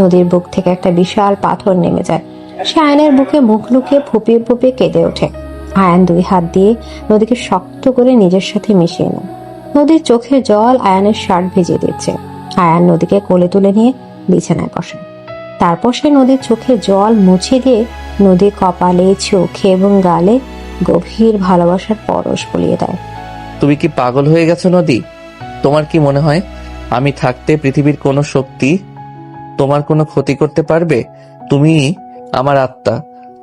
নদীর বুক থেকে একটা বিশাল পাথর নেমে যায়। সে আয়নের বুকে মুখ লুকিয়ে ফুপিয়ে ফুপিয়ে কেঁদে ওঠে। আয়ান 2 হাত দিয়ে নদীকে শক্ত করে নিজের সাথে মিশিয়ে নেয়। নদীর চোখের জল আয়ানের শার্ট ভিজিয়ে দিচ্ছে। আয়ান নদীকে কোলে তুলে নিয়ে বিছানায় বসে। তারপর সে নদীর চোখে জল মুছে দিয়ে নদীর কপালে, চোখে এবং গালে গভীর ভালোবাসার পরশ বুলিয়ে দেয়। তুমি কি পাগল হয়ে গেছো নদী? তোমার কি মনে হয় আমি থাকতে পৃথিবীর কোনো শক্তি তোমার কোনো ক্ষতি করতে পারবে? তুমি আমার আত্মা,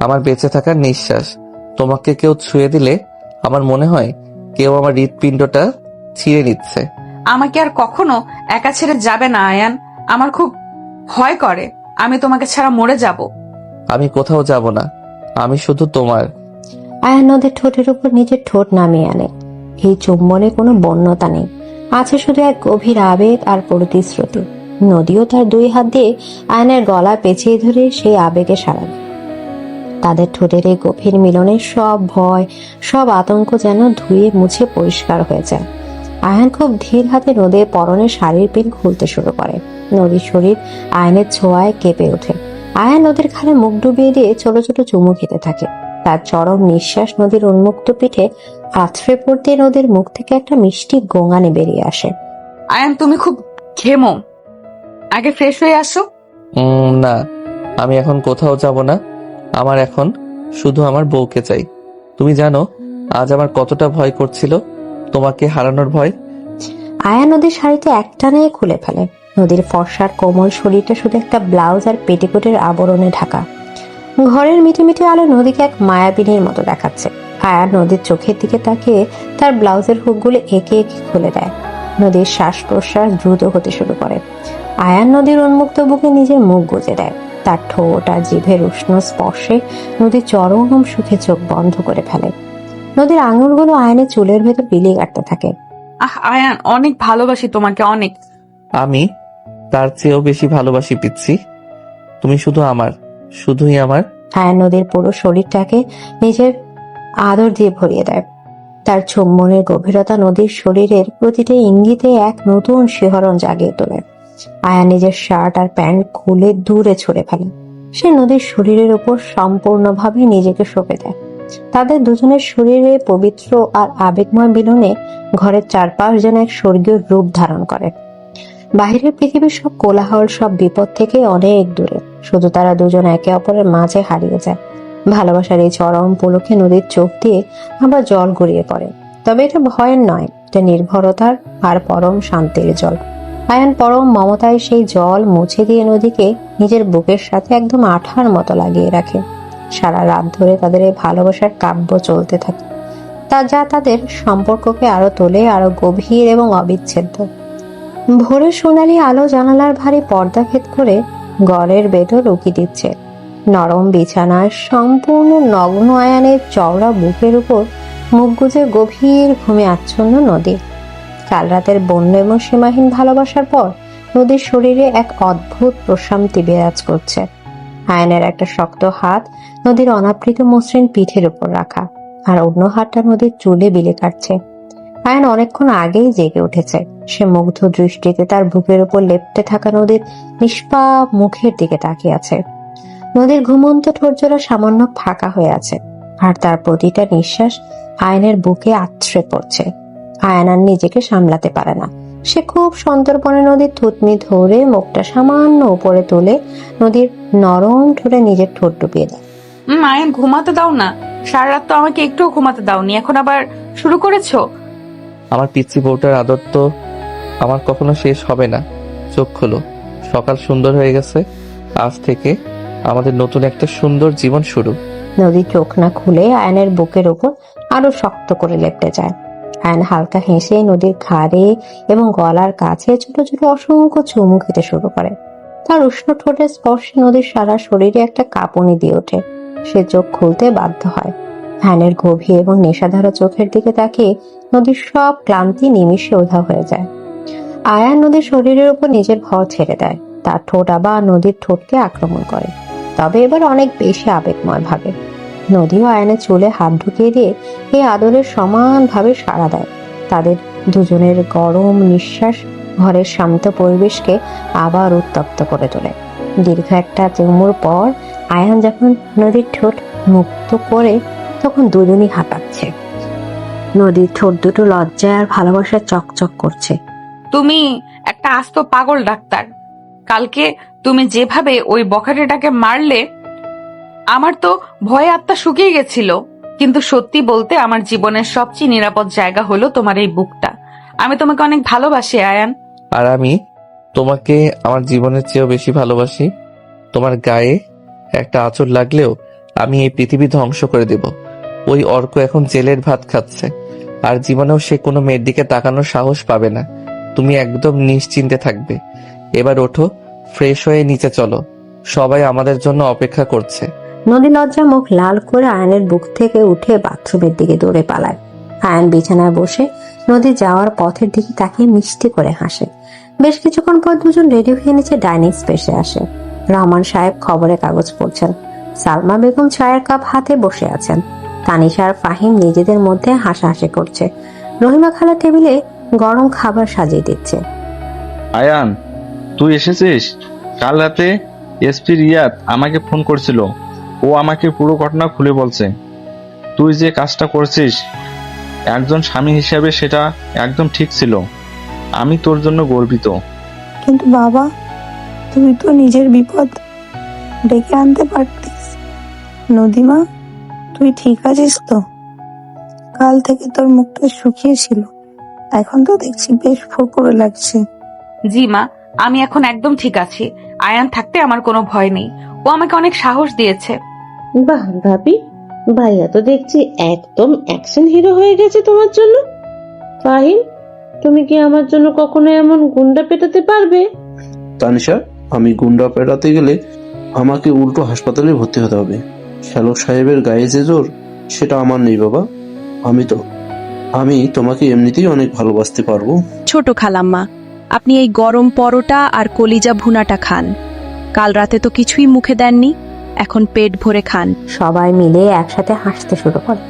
আমার বেঁচে থাকার নিঃশ্বাস। তোমাকে কেউ ছুঁয়ে দিলে আমার মনে হয় কেউ আমার হৃৎপিণ্ডটা ছিঁড়ে নিচ্ছে। আমাকে আর কখনো একা ছেড়ে যাবে না আয়ান। আমার খুব ভয় করে আমি তোমাকে ছাড়া মরে যাব। আমি কোথাও যাব না, আমি শুধু তোমার। আয়ান নদীর ঠোঁটের উপর নিজের ঠোঁট নামিয়ে আনে। এই চুম্বনে কোনো বন্যতা নেই, আছে শুধু এক গভীর আবেগ আর প্রতিশ্রুতি। নদীও তার 2 হাত দিয়ে আয়নের গলা পেঁচিয়ে ধরে সেই আবেগে সাড়া দেয়। তাদের ঠোঁটের এই গভীর মিলনে সব ভয়, সব আতঙ্ক যেন ধুয়ে মুছে পরিষ্কার হয়ে যায়। আয়ান খুব ধীর হাতে নদীর পরনের শাড়ির পিন খুলতে শুরু করে। নদীর শরীর আয়নের ছোঁয়ায় কেঁপে ওঠে। আয়ান নদীর খালে মুখ ডুবিয়ে দিয়ে ছোট ছোট চুমু খেতে থাকে। তার চরম নিঃশ্বাস নদীর উন্মুক্ত পিঠে আছড়ে পড়তে নদীর মুখ থেকে একটা মিষ্টি গোঙানি বেরিয়ে আসে। আয়ান তুমি খুব ঘেমো, আগে ফ্রেশ হয়ে আসো। না, আমি এখন কোথাও যাব না। আমার এখন শুধু আমার বউকে চাই। তুমি জানো আজ আমার কতটা ভয় করছিল, তোমাকে হারানোর ভয়। আয়ান নদীর শাড়িতে একটানে খুলে ফেলে। নদীর ফর্সার কোমল শরীরটা শুধু একটা ব্লাউজ আর পেটিকোটের আবরণে ঢাকা। ঘরের মিটিমিটি আলো নদীকে এক মায়াবিনীর মতো দেখাচ্ছে। আয়ান নদীর চোখের দিকে তাকিয়ে তার ব্লাউজের হুকগুলো একে একে খুলে দেয়। নদীর শ্বাস প্রশ্বাস দ্রুত হতে শুরু করে। আয়ান নদীর উন্মুক্ত বুকে নিজের মুখ গুজে দেয়। তার ঠোঁট আর জিভের উষ্ণ স্পর্শে নদীর চরম সুখে চোখ বন্ধ করে ফেলে। নদীর আঙুলগুলো আয়নের চুলের ভেতর বিলি কাটতে থাকে। আয়ান অনেক ভালোবাসি তোমাকে, অনেক। আমি তার চেয়েও বেশি ভালোবাসি পিচ্ছি। তুমি শুধু আমার, শুধুই আমার। আয়ান নদীর পুরো শরীরটাকে নিজের আদর দিয়ে ভরিয়ে দেয়। তার চুম্বনের গভীরতা নদীর শরীরের প্রতিটি ইঙ্গিতে এক নতুন শিহরণ জাগিয়ে তোলে। আয়া নিজের শার্ট আর প্যান্ট খুলে দূরে ছুড়ে ফেলে। সে নদীর শরীরের উপর সম্পূর্ণভাবে নিজেকে সঁপে দেয়। তাদের দুজনের শরীরে পবিত্র আর আবেগময় মিলনে ঘরের চারপাশ যেন এক স্বর্গীয় রূপ ধারণ করে। বাহিরের পৃথিবীর সব কোলাহল, সব বিপদ থেকে অনেক দূরে শুধু তারা দুজন একে অপরের মাঝে হারিয়ে যায়। ভালোবাসার এই চরম পুলকে নদীর চোখ দিয়ে আবার জল গড়িয়ে পড়ে। তবে এটা ভয়ের নয়, এটা নির্ভরতার আর পরম শান্তির জল। আয়ান পরম মমতায় সেই জল মুছে দিয়ে নদীকে নিজের বুকের সাথে একদম আঠার মতো লাগিয়ে রাখে। সারা রাত ধরে তাদের এই ভালোবাসার কাব্য চলতে থাকে, যা তাদের সম্পর্ককে আরো তোলে, আরো গভীর এবং অবিচ্ছেদ্য। ভোরের সোনালি আলো জানালার ভারী পর্দা ভেদ করে ঘরের ভেতর উকি দিচ্ছে। নরম বিছানায় সম্পূর্ণ নগ্ন আয়ানের চওড়া বুকের উপর মুখ গুজে গভীর ঘুমে আচ্ছন্ন নদী। কাল রাতের বন্য এবং সীমাহীন ভালোবাসার পর নদীর শরীরে এক অদ্ভুত প্রশান্তি বিরাজ করছে। আয়নের একটা শক্ত হাত নদীর অনাবৃত মসৃণ পিঠের উপর রাখা, আর অন্য হাতটা নদীর চুলে বিলে কাটছে। আয়ন অনেকক্ষণ আগেই জেগে উঠেছে। সে মুগ্ধ দৃষ্টিতে তার বুকের উপর লেপ্টে থাকা নদীর নিষ্পাপ মুখের দিকে তাকিয়ে আছে। নদীর ঘুমন্ত ঠোঁটজোড়া সামান্য ফাঁকা হয়ে আছে, আর তার প্রতিটা নিঃশ্বাস আয়নের বুকে আছড়ে পড়ছে। আয়ন আর নিজেকে সামলাতে পারে না। সে খুব সন্তর্পণে নদীর থুতনি ধরে মুখটা সামান্য উপরে তুলে নদীর নরম ঠোঁটে নিজের ঠোঁট ডুবিয়ে দেয়। আয়ান, ঘুমাতে দাও না। সারা রাত তো আমাকে একটুও ঘুমাতে দাওনি, এখন আবার শুরু করেছো? আমার পিচ্ছি বউটার আদর তো আমার কখনো শেষ হবে না। চোখ খোলো, সকাল সুন্দর হয়ে গেছে। আজ থেকে আমাদের নতুন একটা সুন্দর জীবন শুরু। নদী চোখ না খুলে আয়নের বুকের উপর আরো শক্ত করে লেপটে যায়। আয়ন হালকা হেসে নদীর ঘাড়ে এবং গলার কাছে ছোট ছোট অসংখ্য চুমু খেতে শুরু করে। তার উষ্ণ ঠোঁটের স্পর্শে নদীর সারা শরীরে একটা কাঁপুনি দিয়ে ওঠে। সে চোখ খুলতে বাধ্য হয়। আয়নের গভীর এবং নেশাধরা চোখের দিকে তাকিয়ে নদীর সব ক্লান্তি নিমিষে উধাও হয়ে যায়। আয়ান নদীর শরীরের উপর নিজের ভর ছেড়ে দেয়। তার ঠোঁট আবার নদীর ঠোঁটকে আক্রমণ করে, তবে এবার অনেক বেশি আবেগময় ভাবে। নদীও আয়নের চুলে হাত ঢুকিয়ে দিয়ে এই আদরের সমানভাবে সাড়া দেয়। তাদের দুজনের গরম নিঃশ্বাস ঘরের শান্ত পরিবেশকে আবার উত্তপ্ত করে তোলে। দীর্ঘ একটা চুমুর পর আয়ান যখন নদীর ঠোঁট মুক্ত করে, তখন দুজনই হাঁপাচ্ছে। নদীর ঠোঁট দুটো লজ্জায় আর ভালোবাসায় চকচক করছে। তুমি একটা আস্ত পাগল ডাক্তার। কালকে তুমি যেভাবে ওই বখাটেটাকে মারলে, আমার তো ভয়ে আত্মা শুকিয়ে গেছিল। কিন্তু সত্যি বলতে আমার জীবনের সবচেয়ে নিরাপদ জায়গা হলো তোমার এই বুকটা। আমি তোমাকে অনেক ভালোবাসি আয়ান। আর আমি তোমাকে আমার জীবনের চেয়েও বেশি ভালোবাসি। তোমার গায়ে একটা আঁচড় লাগলেও আমি এই পৃথিবী ধ্বংস করে দেব। ওই অর্ক এখন জেলের ভাত খাচ্ছে, আর জীবনেও সে কোনো মেয়ের দিকে তাকানোর সাহস পাবে না। তুমি একদম নিশ্চিন্তে থাকবে। এবার ওঠো, ফ্রেশ হয়ে নিচে চলো, সবাই আমাদের জন্য অপেক্ষা করছে। নদী লজ্জা মুখ লাল করে আয়নের বুক থেকে উঠে বাথরুমের দিকে দৌড়ে পালায়। আয়ন বিছানায় বসে নদী যাওয়ার পথের দিকে তাকিয়ে মিষ্টি করে হাসে। বেশ কিছুক্ষণ পর দুজন রেডি হয়ে নিচে ডাইনিং স্পেসে আসে। রহমান সাহেব খবরের কাগজ পড়ছেন। সালমা বেগম চায়ের কাপ হাতে বসে আছেন। তানিশা আর ফাহিম নিজেদের মধ্যে হাসাহাসি করছে। রহিমা খালা টেবিলে গরম খাবার সাজিয়ে দিচ্ছে। আয়ান, তুই এসেছিস? কাল রাতে এসপি রিয়াদ আমাকে ফোন করছিল। ও আমাকে পুরো ঘটনা খুলে বলছে। তুই যে কাজটা করছিস একজন স্বামী হিসেবে সেটা একদম ঠিক ছিল। আমি তোর জন্য গর্বিত। কিন্তু বাবা, তুই তো নিজের বিপদ ডেকে আনতে পারতিস। নদীমা, তুই ঠিক আছিস তো? কাল থেকে তোর মুখটা শুকিয়ে ছিল, এখন তো দেখছি বেশ ফুরফুরে লাগছে। জি মা, আমি এখন একদম ঠিক আছি। আয়ান থাকতে আমার কোনো ভয় নেই। ও আমাকে অনেক সাহস দিয়েছে। বাহ ভাবি, ভাইয়া তো দেখছি একদম অ্যাকশন হিরো হয়ে গেছে তোমার জন্য। ফাহিম, তুমি কি আমার জন্য কখনো এমন গুন্ডা পেটাতে পারবে? তানিশা, আমি গুন্ডা পেটাতে গেলে আমাকে উল্টো হাসপাতালে ভর্তি হতে হবে। শ্যালক সাহেবের গায়ে যে জোর, সেটা আমার নেই বাবা। আমি তোমাকে এমনিতেই অনেক ভালোবাসতে পারবো। ছোট খালাম্মা, আপনি এই গরম পরোটা আর কলিজা ভুনাটা খান। কাল রাতে তো কিছুই মুখে দেননি, এখন পেট ভরে খান। সবাই মিলে একসাথে হাসতে শুরু করে।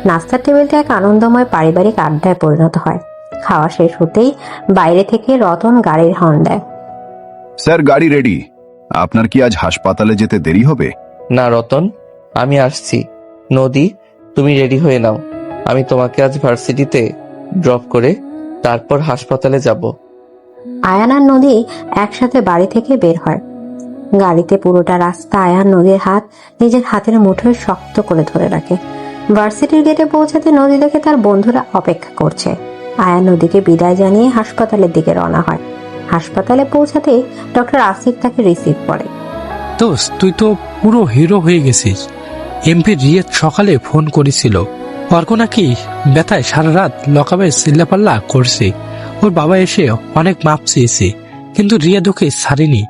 নাস্তার টেবিলটা এক আনন্দময় পারিবারিক আড্ডায় পরিণত হয়। খাওয়া শেষ হতেই বাইরে থেকে রতন গাড়ির হর্ন দেয়। স্যার, গাড়ি রেডি। আপনার কি আজ হাসপাতালে যেতে দেরি হবে? না রতন, আমি আসছি। নদী, তুমি রেডি হয়ে নাও। আমি তোমাকে আজ ভার্সিটিতে ড্রপ করে তারপর হাসপাতালে যাব। আয়ান আর নদী একসাথে বাড়ি থেকে বের হয়। গাড়িতে পুরোটা রাস্তা আয়ান নদীর হাত নিজের হাতের মুঠোয় শক্ত করে ধরে রাখে। ভার্সিটির গেটে পৌঁছাতে নদী দেখে তার বন্ধুরা অপেক্ষা করছে। আয়ান নদীকে বিদায় জানিয়ে হাসপাতালের দিকে রওনা হয়। হাসপাতালে পৌঁছাতে ডক্টর আসিফ তাকে রিসিভ করে। দোস্ত, তুই তো পুরো হিরো হয়ে গেছিস। এমপি রিয়েত সকালে ফোন করেছিল, অর্ক নাকি ব্যথায় সারা রাত লকাবে চিল্লাপাল্লা করছে। ওর বাবা এসে অনেক মাপ চেয়েছে, কিন্তু রিয়াদ ওকে ছাড়েনি।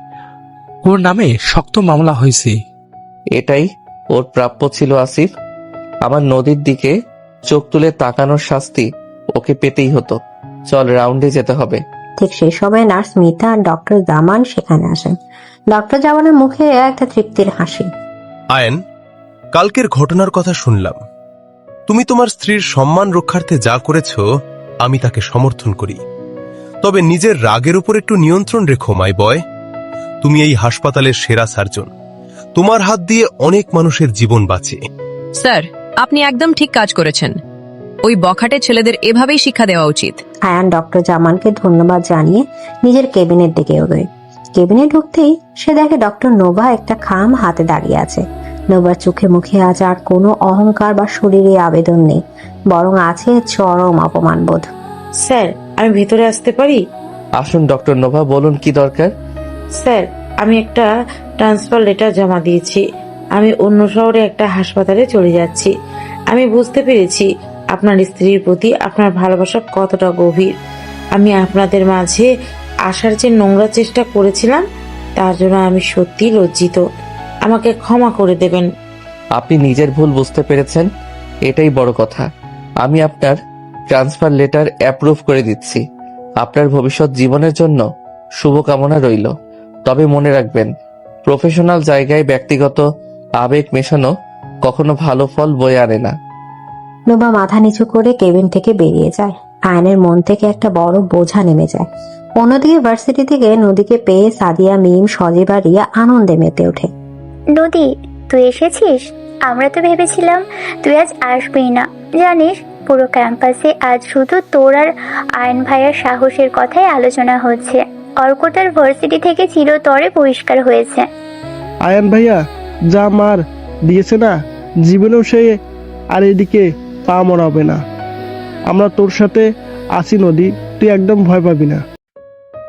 ওর নামে শক্ত মামলা হয়েছে। এটাই ওর প্রাপ্য ছিল আসিফ। আমার নদীর দিকে চোখ তুলে তাকানোর শাস্তি ওকে পেতেই হতো। চল, রাউন্ডে যেতে হবে। ঠিক সেই সময় নার্স মিতা আর ডক্টর জামান সেখানে আসেন। ডক্টর জামানের মুখে একটা তৃপ্তির হাসি। আয়ন, কালকের ঘটনার কথা শুনলাম। তুমি তোমার স্ত্রীর সম্মান রক্ষার্থে যা করেছ, আমি তাকে সমর্থন করি। তবে নিজের রাগের উপর একটু নিয়ন্ত্রণ রেখো মাই বয়। তুমি এই হাসপাতালের সেরা সার্জন। তোমার হাত দিয়ে অনেক মানুষের জীবন বাঁচে। স্যার, আপনি একদম ঠিক কাজ করেছেন। ওই বখাটে ছেলেদের এভাবেই শিক্ষা দেওয়া উচিত। আয়ান ডক্টর জামানকে ধন্যবাদ জানিয়ে নিজের কেবিনের দিকে এগোয়। কেবিনে ঢুকতেই সে দেখে ডক্টর নোভা একটা খাম হাতে দাঁড়িয়ে আছে। নোভার চোখে মুখে আজ আর কোনো অহংকার বা শরীরে আবেদন নেই, বরং আছে চরম অপমানবোধ। স্যার, আমি ভেতরে আসতে পারি? আসুন ডক্টর নোভা, বলুন কি দরকার? স্যার, আমি একটা ট্রান্সফার লেটার জমা দিয়েছি। আমি অন্য শহরে একটা হাসপাতালে চলে যাচ্ছি। আমি বুঝতে পেরেছি আপনার স্ত্রীর প্রতি আপনার ভালোবাসা কতটা গভীর। আমি আপনাদের মাঝে আসার যে নোংরা চেষ্টা করেছিলাম, তার জন্য আমি সত্যি লজ্জিত। আমাকে ক্ষমা করে দেবেন। আপনি নিজের ভুল বুঝতে পেরেছেন, এটাই বড় কথা। আমি আপনার ট্রান্সফার লেটার অ্যাপ্রুভ করে দিচ্ছি। আপনার ভবিষ্যৎ জীবনের জন্য শুভকামনা রইল। তবে মনে রাখবেন, প্রফেশনাল জায়গায় ব্যক্তিগত আবেগ মেশানো কখনো ভালো ফল বয়ে আনে না। নোভা মাথা নিচু করে কেবিন থেকে বেরিয়ে যায়। আয়নের মন থেকে একটা বড় বোঝা নেমে যায়। অন্যদিকে ভার্সিটি থেকে নদীকে পেয়ে সাদিয়া, মিম, সজীব আর রিয়া আনন্দে মেতে ওঠে। নদী, তুই এসেছিস? আমরা তো ভেবেছিলাম তুই আজ আসবেই না। জানিস, পুরো ক্যাম্পাসে আজ শুধু তোর আর আয়ন ভাইয়ার সাহসের কথাই আলোচনা হচ্ছে। অর্ক তার ভার্সিটি থেকে চিরতরে বহিষ্কার হয়েছে। আয়ান ভাইয়া যা মার দিয়েছে না, জীবনেও সে আর এদিকে পা মরাবে না। আমরা তোর সাথে আছি নদী, তুই একদম ভয় পাবি না।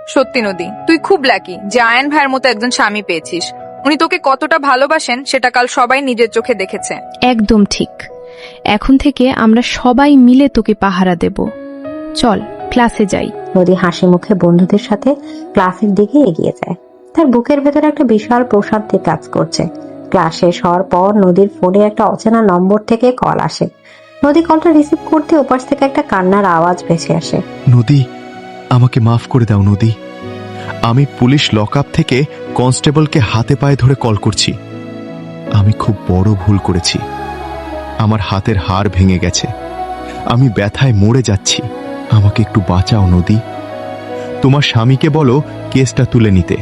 সত্যি নদী, তুই খুব লাকি যে আয়ন ভাইয়ের মতো একজন স্বামী পেয়েছিস। উনি তোকে কতটা ভালোবাসেন সেটা কাল সবাই নিজের চোখে দেখেছে। একদম ঠিক। এখন থেকে আমরা সবাই মিলে তোকে পাহারা দেব। চল, ক্লাসে যাই। নদী হাসি মুখে বন্ধুদের সাথে ক্লাসের দিকে এগিয়ে যায়। তার বুকের ভেতরে একটা বিশাল প্রশান্তি কাজ করছে। ক্লাস শেষ হওয়ার পর নদীর ফোনে একটা অচেনা নম্বর থেকে কল আসে। নদী কলটা রিসিভ করতে ওপাশ থেকে একটা কান্নার আওয়াজ ভেসে আসে। নদী, আমাকে মাফ করে দাও নদী। আমি পুলিশ লকআপ থেকে কনস্টেবলকে হাতে পায়ে ধরে কল করছি। আমি খুব বড় ভুল করেছি। আমার হাতের হাড় ভেঙে গেছে। আমি ব্যথায় মরে যাচ্ছি। আমাকে একটু বাঁচাও নদী। তোমার স্বামীকে বলো কেসটা তুলে নিতে।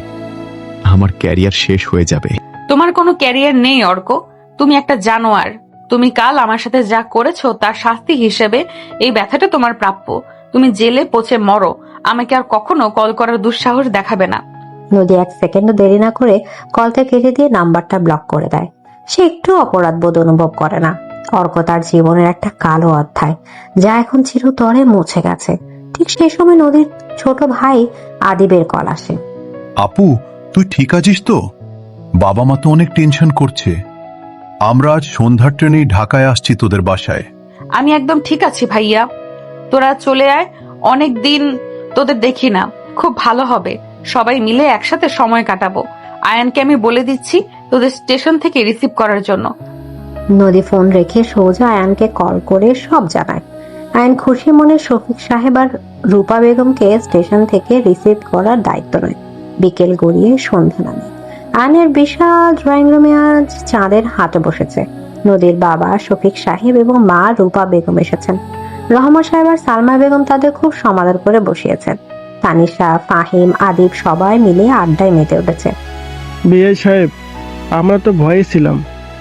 আমার ক্যারিয়ার শেষ হয়ে যাবে। তোমার কোনো ক্যারিয়ার নেই অর্ক। তুমি একটা জানোয়ার। তুমি কাল আমার সাথে যা করেছো তার শাস্তি হিসেবে এই ব্যথাটা তোমার প্রাপ্য। তুমি জেলে পচে মরো। আমাকে আর কখনো কল করার দুঃসাহস দেখাবে না। নদী এক সেকেন্ডও দেরি না করে কলটা কেটে দিয়ে নাম্বারটা ব্লক করে দেয়। সে একটু অপরাধ বোধ অনুভব করে না। অর্ক তার জীবনের একটা কালো অধ্যায়, যা এখন চিরতরে মুছে গেছে। ঠিক সেই সময় নদীর ছোট ভাই আদিবের কল আসে। আপু, তুই ঠিক আছিস তো? বাবা মা তো অনেক টেনশন করছে। আমরা আজ সন্ধ্যার ট্রেনেই ঢাকায় আসছি তোদের বাসায়। আমি একদম ঠিক আছি ভাইয়া, তোরা চলে আয়। অনেক দিন তোদের দেখি না, খুব ভালো হবে। সবাই মিলে একসাথে সময় কাটাবো। আয়ানকে আমি বলে দিচ্ছি তোদের স্টেশন থেকে রিসিভ করার জন্য। নদী ফোন রেখে সোজা আয়ানকে কল করে সব জানায়। আয়ান খুশি মনে শফিক সাহেব আর রূপা বেগমকে স্টেশন থেকে রিসিভ করার দায়িত্ব নেয়। বিকেল গড়িয়ে সন্ধ্যা নামে। আয়নের বিশাল ড্রয়িং রুমে আজ চাঁদের হাটে বসেছে। নদীর বাবা শফিক সাহেব এবং মা রূপা বেগম এসেছেন। রহমান সাহেব আর সালমা বেগম তাদের খুব সমাদর করে বসিয়েছেন। তানিশা, ফাহিম, আদিব সবাই মিলে আড্ডায় মেতে উঠেছে। বিআই সাহেব, আমরা তো ভয়ে ছিলাম,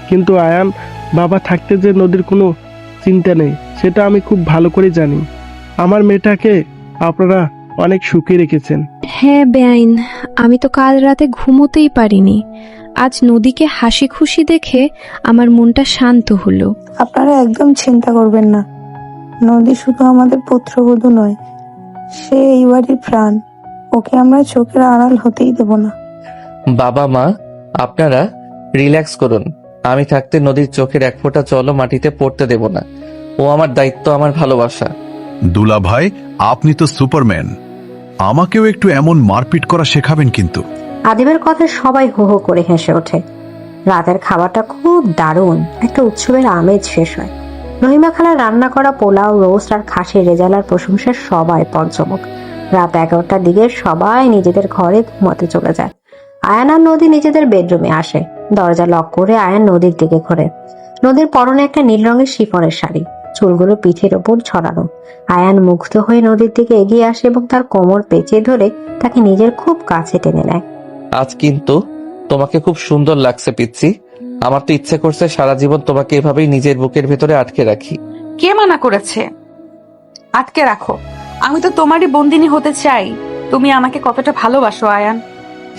কিন্তু আয়ান বাবা থাকতে যে নদীর কোনো চিন্তা নেই সেটা আমি খুব ভালো করে জানি। আমার মেয়েটাকে আপনারা অনেক সুখী রেখেছেন। হ্যাঁ বেআইন, আমি তো কাল রাতে ঘুমোতেই পারিনি। আজ নদীকে হাসি খুশি দেখে আমার মনটা শান্ত হলো। আপনারা একদম চিন্তা করবেন না, নদী শুধু আমাদের পুত্রবধূ নয়, সে এই বাড়ির প্রাণ। ওকে আমরা চোখের আড়াল হতেই দেব না। বাবা মা, আপনারা রিল্যাক্স করুন। আমি থাকতে নদীর চোখের এক ফোঁটা জলও মাটিতে পড়তে দেব না। ও আমার দায়িত্ব, আমার ভালোবাসা। দুলা ভাই, আপনি তো সুপারম্যান। আমাকেও একটু এমন মারপিট করা শেখাবেন কিন্তু। আদিবের কথা সবাই হো হো করে হেসে ওঠে। রাতের খাবারটা খুব দারুণ, একটা উৎসবের আমেজ শেষ হয়। রহিমা খালা রান্না করা পোলাও, রোস্ট আর খাসির রেজালার প্রশংসায় সবাই পঞ্চমুখ। রাত 11টার দিকে সবাই নিজেদের ঘরে ঘুমাতে চলে যায়। আয়ান আর নদী নিজেদের বেডরুমে আসে। দরজা লক করে আয়ান নদীর দিকে ঘোরে। নদীর পরনে একটা নীল রঙের শিফনের শাড়ি, চুলগুলো পিঠের ওপর ছড়ানো। আয়ান মুগ্ধ হয়ে নদীর দিকে এগিয়ে আসে এবং তার কোমর পেঁচিয়ে ধরে তাকে নিজের খুব কাছে টেনে নেয়। আজ কিন্তু তোমাকে খুব সুন্দর লাগছে পিচ্ছি। আমার তো ইচ্ছে করছে সারা জীবন তোমাকে এভাবেই নিজের বুকের ভেতরে আটকে রাখি। কে মানা করেছে? আটকে রাখো, আমি তো তোমারই বন্দিনী হতে চাই। তুমি আমাকে কতটা ভালোবাসো আয়ান।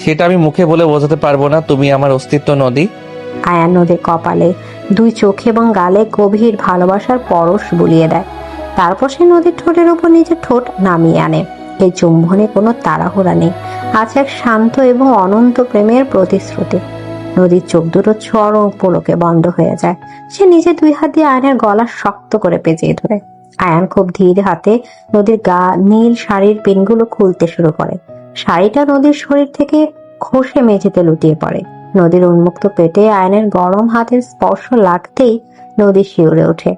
সেটা আমি মুখে বলে বোঝাতে পারবো না। তুমি আমার অস্তিত্ব নদী। আয়ান নদীর কপালে, দুই চোখে এবং গালে গভীর ভালোবাসার পরশ বুলিয়ে দেয়। তারপর সে নদীর ঠোঁটের উপর নিজের ঠোঁট নামিয়ে আনে। এই চুম্বনে কোনো তাড়াহুড়া নেই, আছে এক শান্ত এবং অনন্ত প্রেমের প্রতিশ্রুতি। নদীর চোখ দুটো চরম পলকে বন্ধ হয়ে যায়। সে নিজে দুই হাত দিয়ে আয়নের গলা শক্ত করে পেঁচিয়ে ধরে। আয়ান খুব ধীর হাতে নদীর নীল শাড়ির পিনগুলো খুলতে শুরু করে। শাড়িটা নদীর শরীর থেকে খসে মেঝেতে লুটিয়ে পড়ে। নদীর উন্মুক্ত পেটে আয়নের গরম হাতের স্পর্শ লাগতেই নদী শিউরে ওঠে।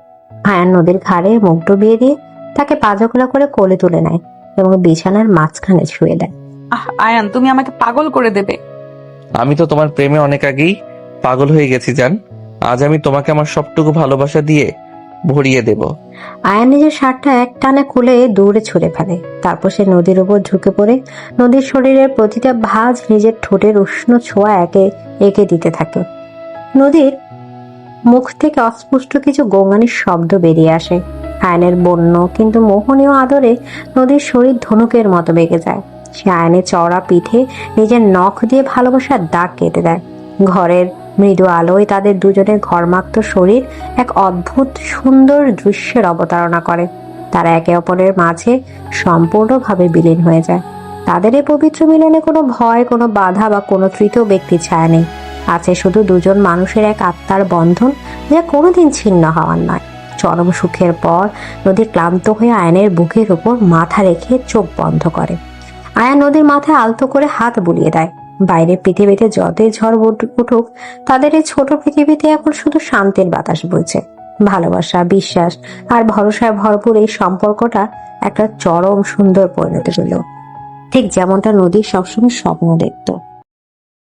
আয়ান নদীর ঘাড়ে মুখ ডুবিয়ে দিয়ে তাকে পাজকলা করে কোলে তুলে নেয় এবং বিছানার মাঝখানে শুয়ে দেয়। আয়ান, তুমি আমাকে পাগল করে দেবে। আমি তো তোমার প্রেমে অনেক আগেই পাগল হয়ে গেছি জান। আজ আমি তোমাকে আমার সবটুকু ভালোবাসা দিয়ে ভরিয়ে দেব। আয়ান নিজের শার্টটা এক টানে খুলে দূরে ছুঁড়ে ফেলে। তারপর সে নদীর উপর ঝুঁকে পড়ে নদীর শরীরের প্রতিটা ভাঁজ নিজের ঠোঁটের উষ্ণ ছোঁয়া একে দিতে থাকে। নদীর মুখ থেকে অস্পষ্ট কিছু গোঙানির শব্দ বেরিয়ে আসে। আয়নের বন্য কিন্তু মোহনীয় আদরে নদীর শরীর ধনুকের মতো বেঁকে যায়। সে আয়নের চওড়া পিঠে নিজের নখ দিয়ে ভালোবাসার দাগ কেটে দেয়। ঘরের মৃদু আলোয় তাদের দুজনের ঘর্মাক্ত শরীর এক অদ্ভুত সুন্দর দৃশ্যের অবতারণা করে। তারা একে অপরের মাঝে সম্পূর্ণভাবে বিলীন হয়ে যায়। তাদের এই পবিত্র মিলনে কোনো ভয়, কোনো বাধা বা কোনো তৃতীয় ব্যক্তির ছায়া নেই। আছে শুধু দুজন মানুষের এক আত্মার বন্ধন, যা কোনোদিন ছিন্ন হওয়ার নয়। চরম সুখের পর নদী ক্লান্ত হয়ে আয়নের বুকের উপর মাথা রেখে চোখ বন্ধ করে। আয়ান নদীর মাথায় আলতো করে হাত বুলিয়ে দেয়। বাইরের পৃথিবীতে যতই ঝড় উঠুক, তাদের এই ছোট পৃথিবীতে এখন শুধু শান্তির বাতাস বইছে। ভালোবাসা, বিশ্বাস আর ভরসায় ভরপুর এই সম্পর্কটা একটা চরম সুন্দর পরিণতি পেল, ঠিক যেমনটা নদী সবসময় স্বপ্ন দেখত।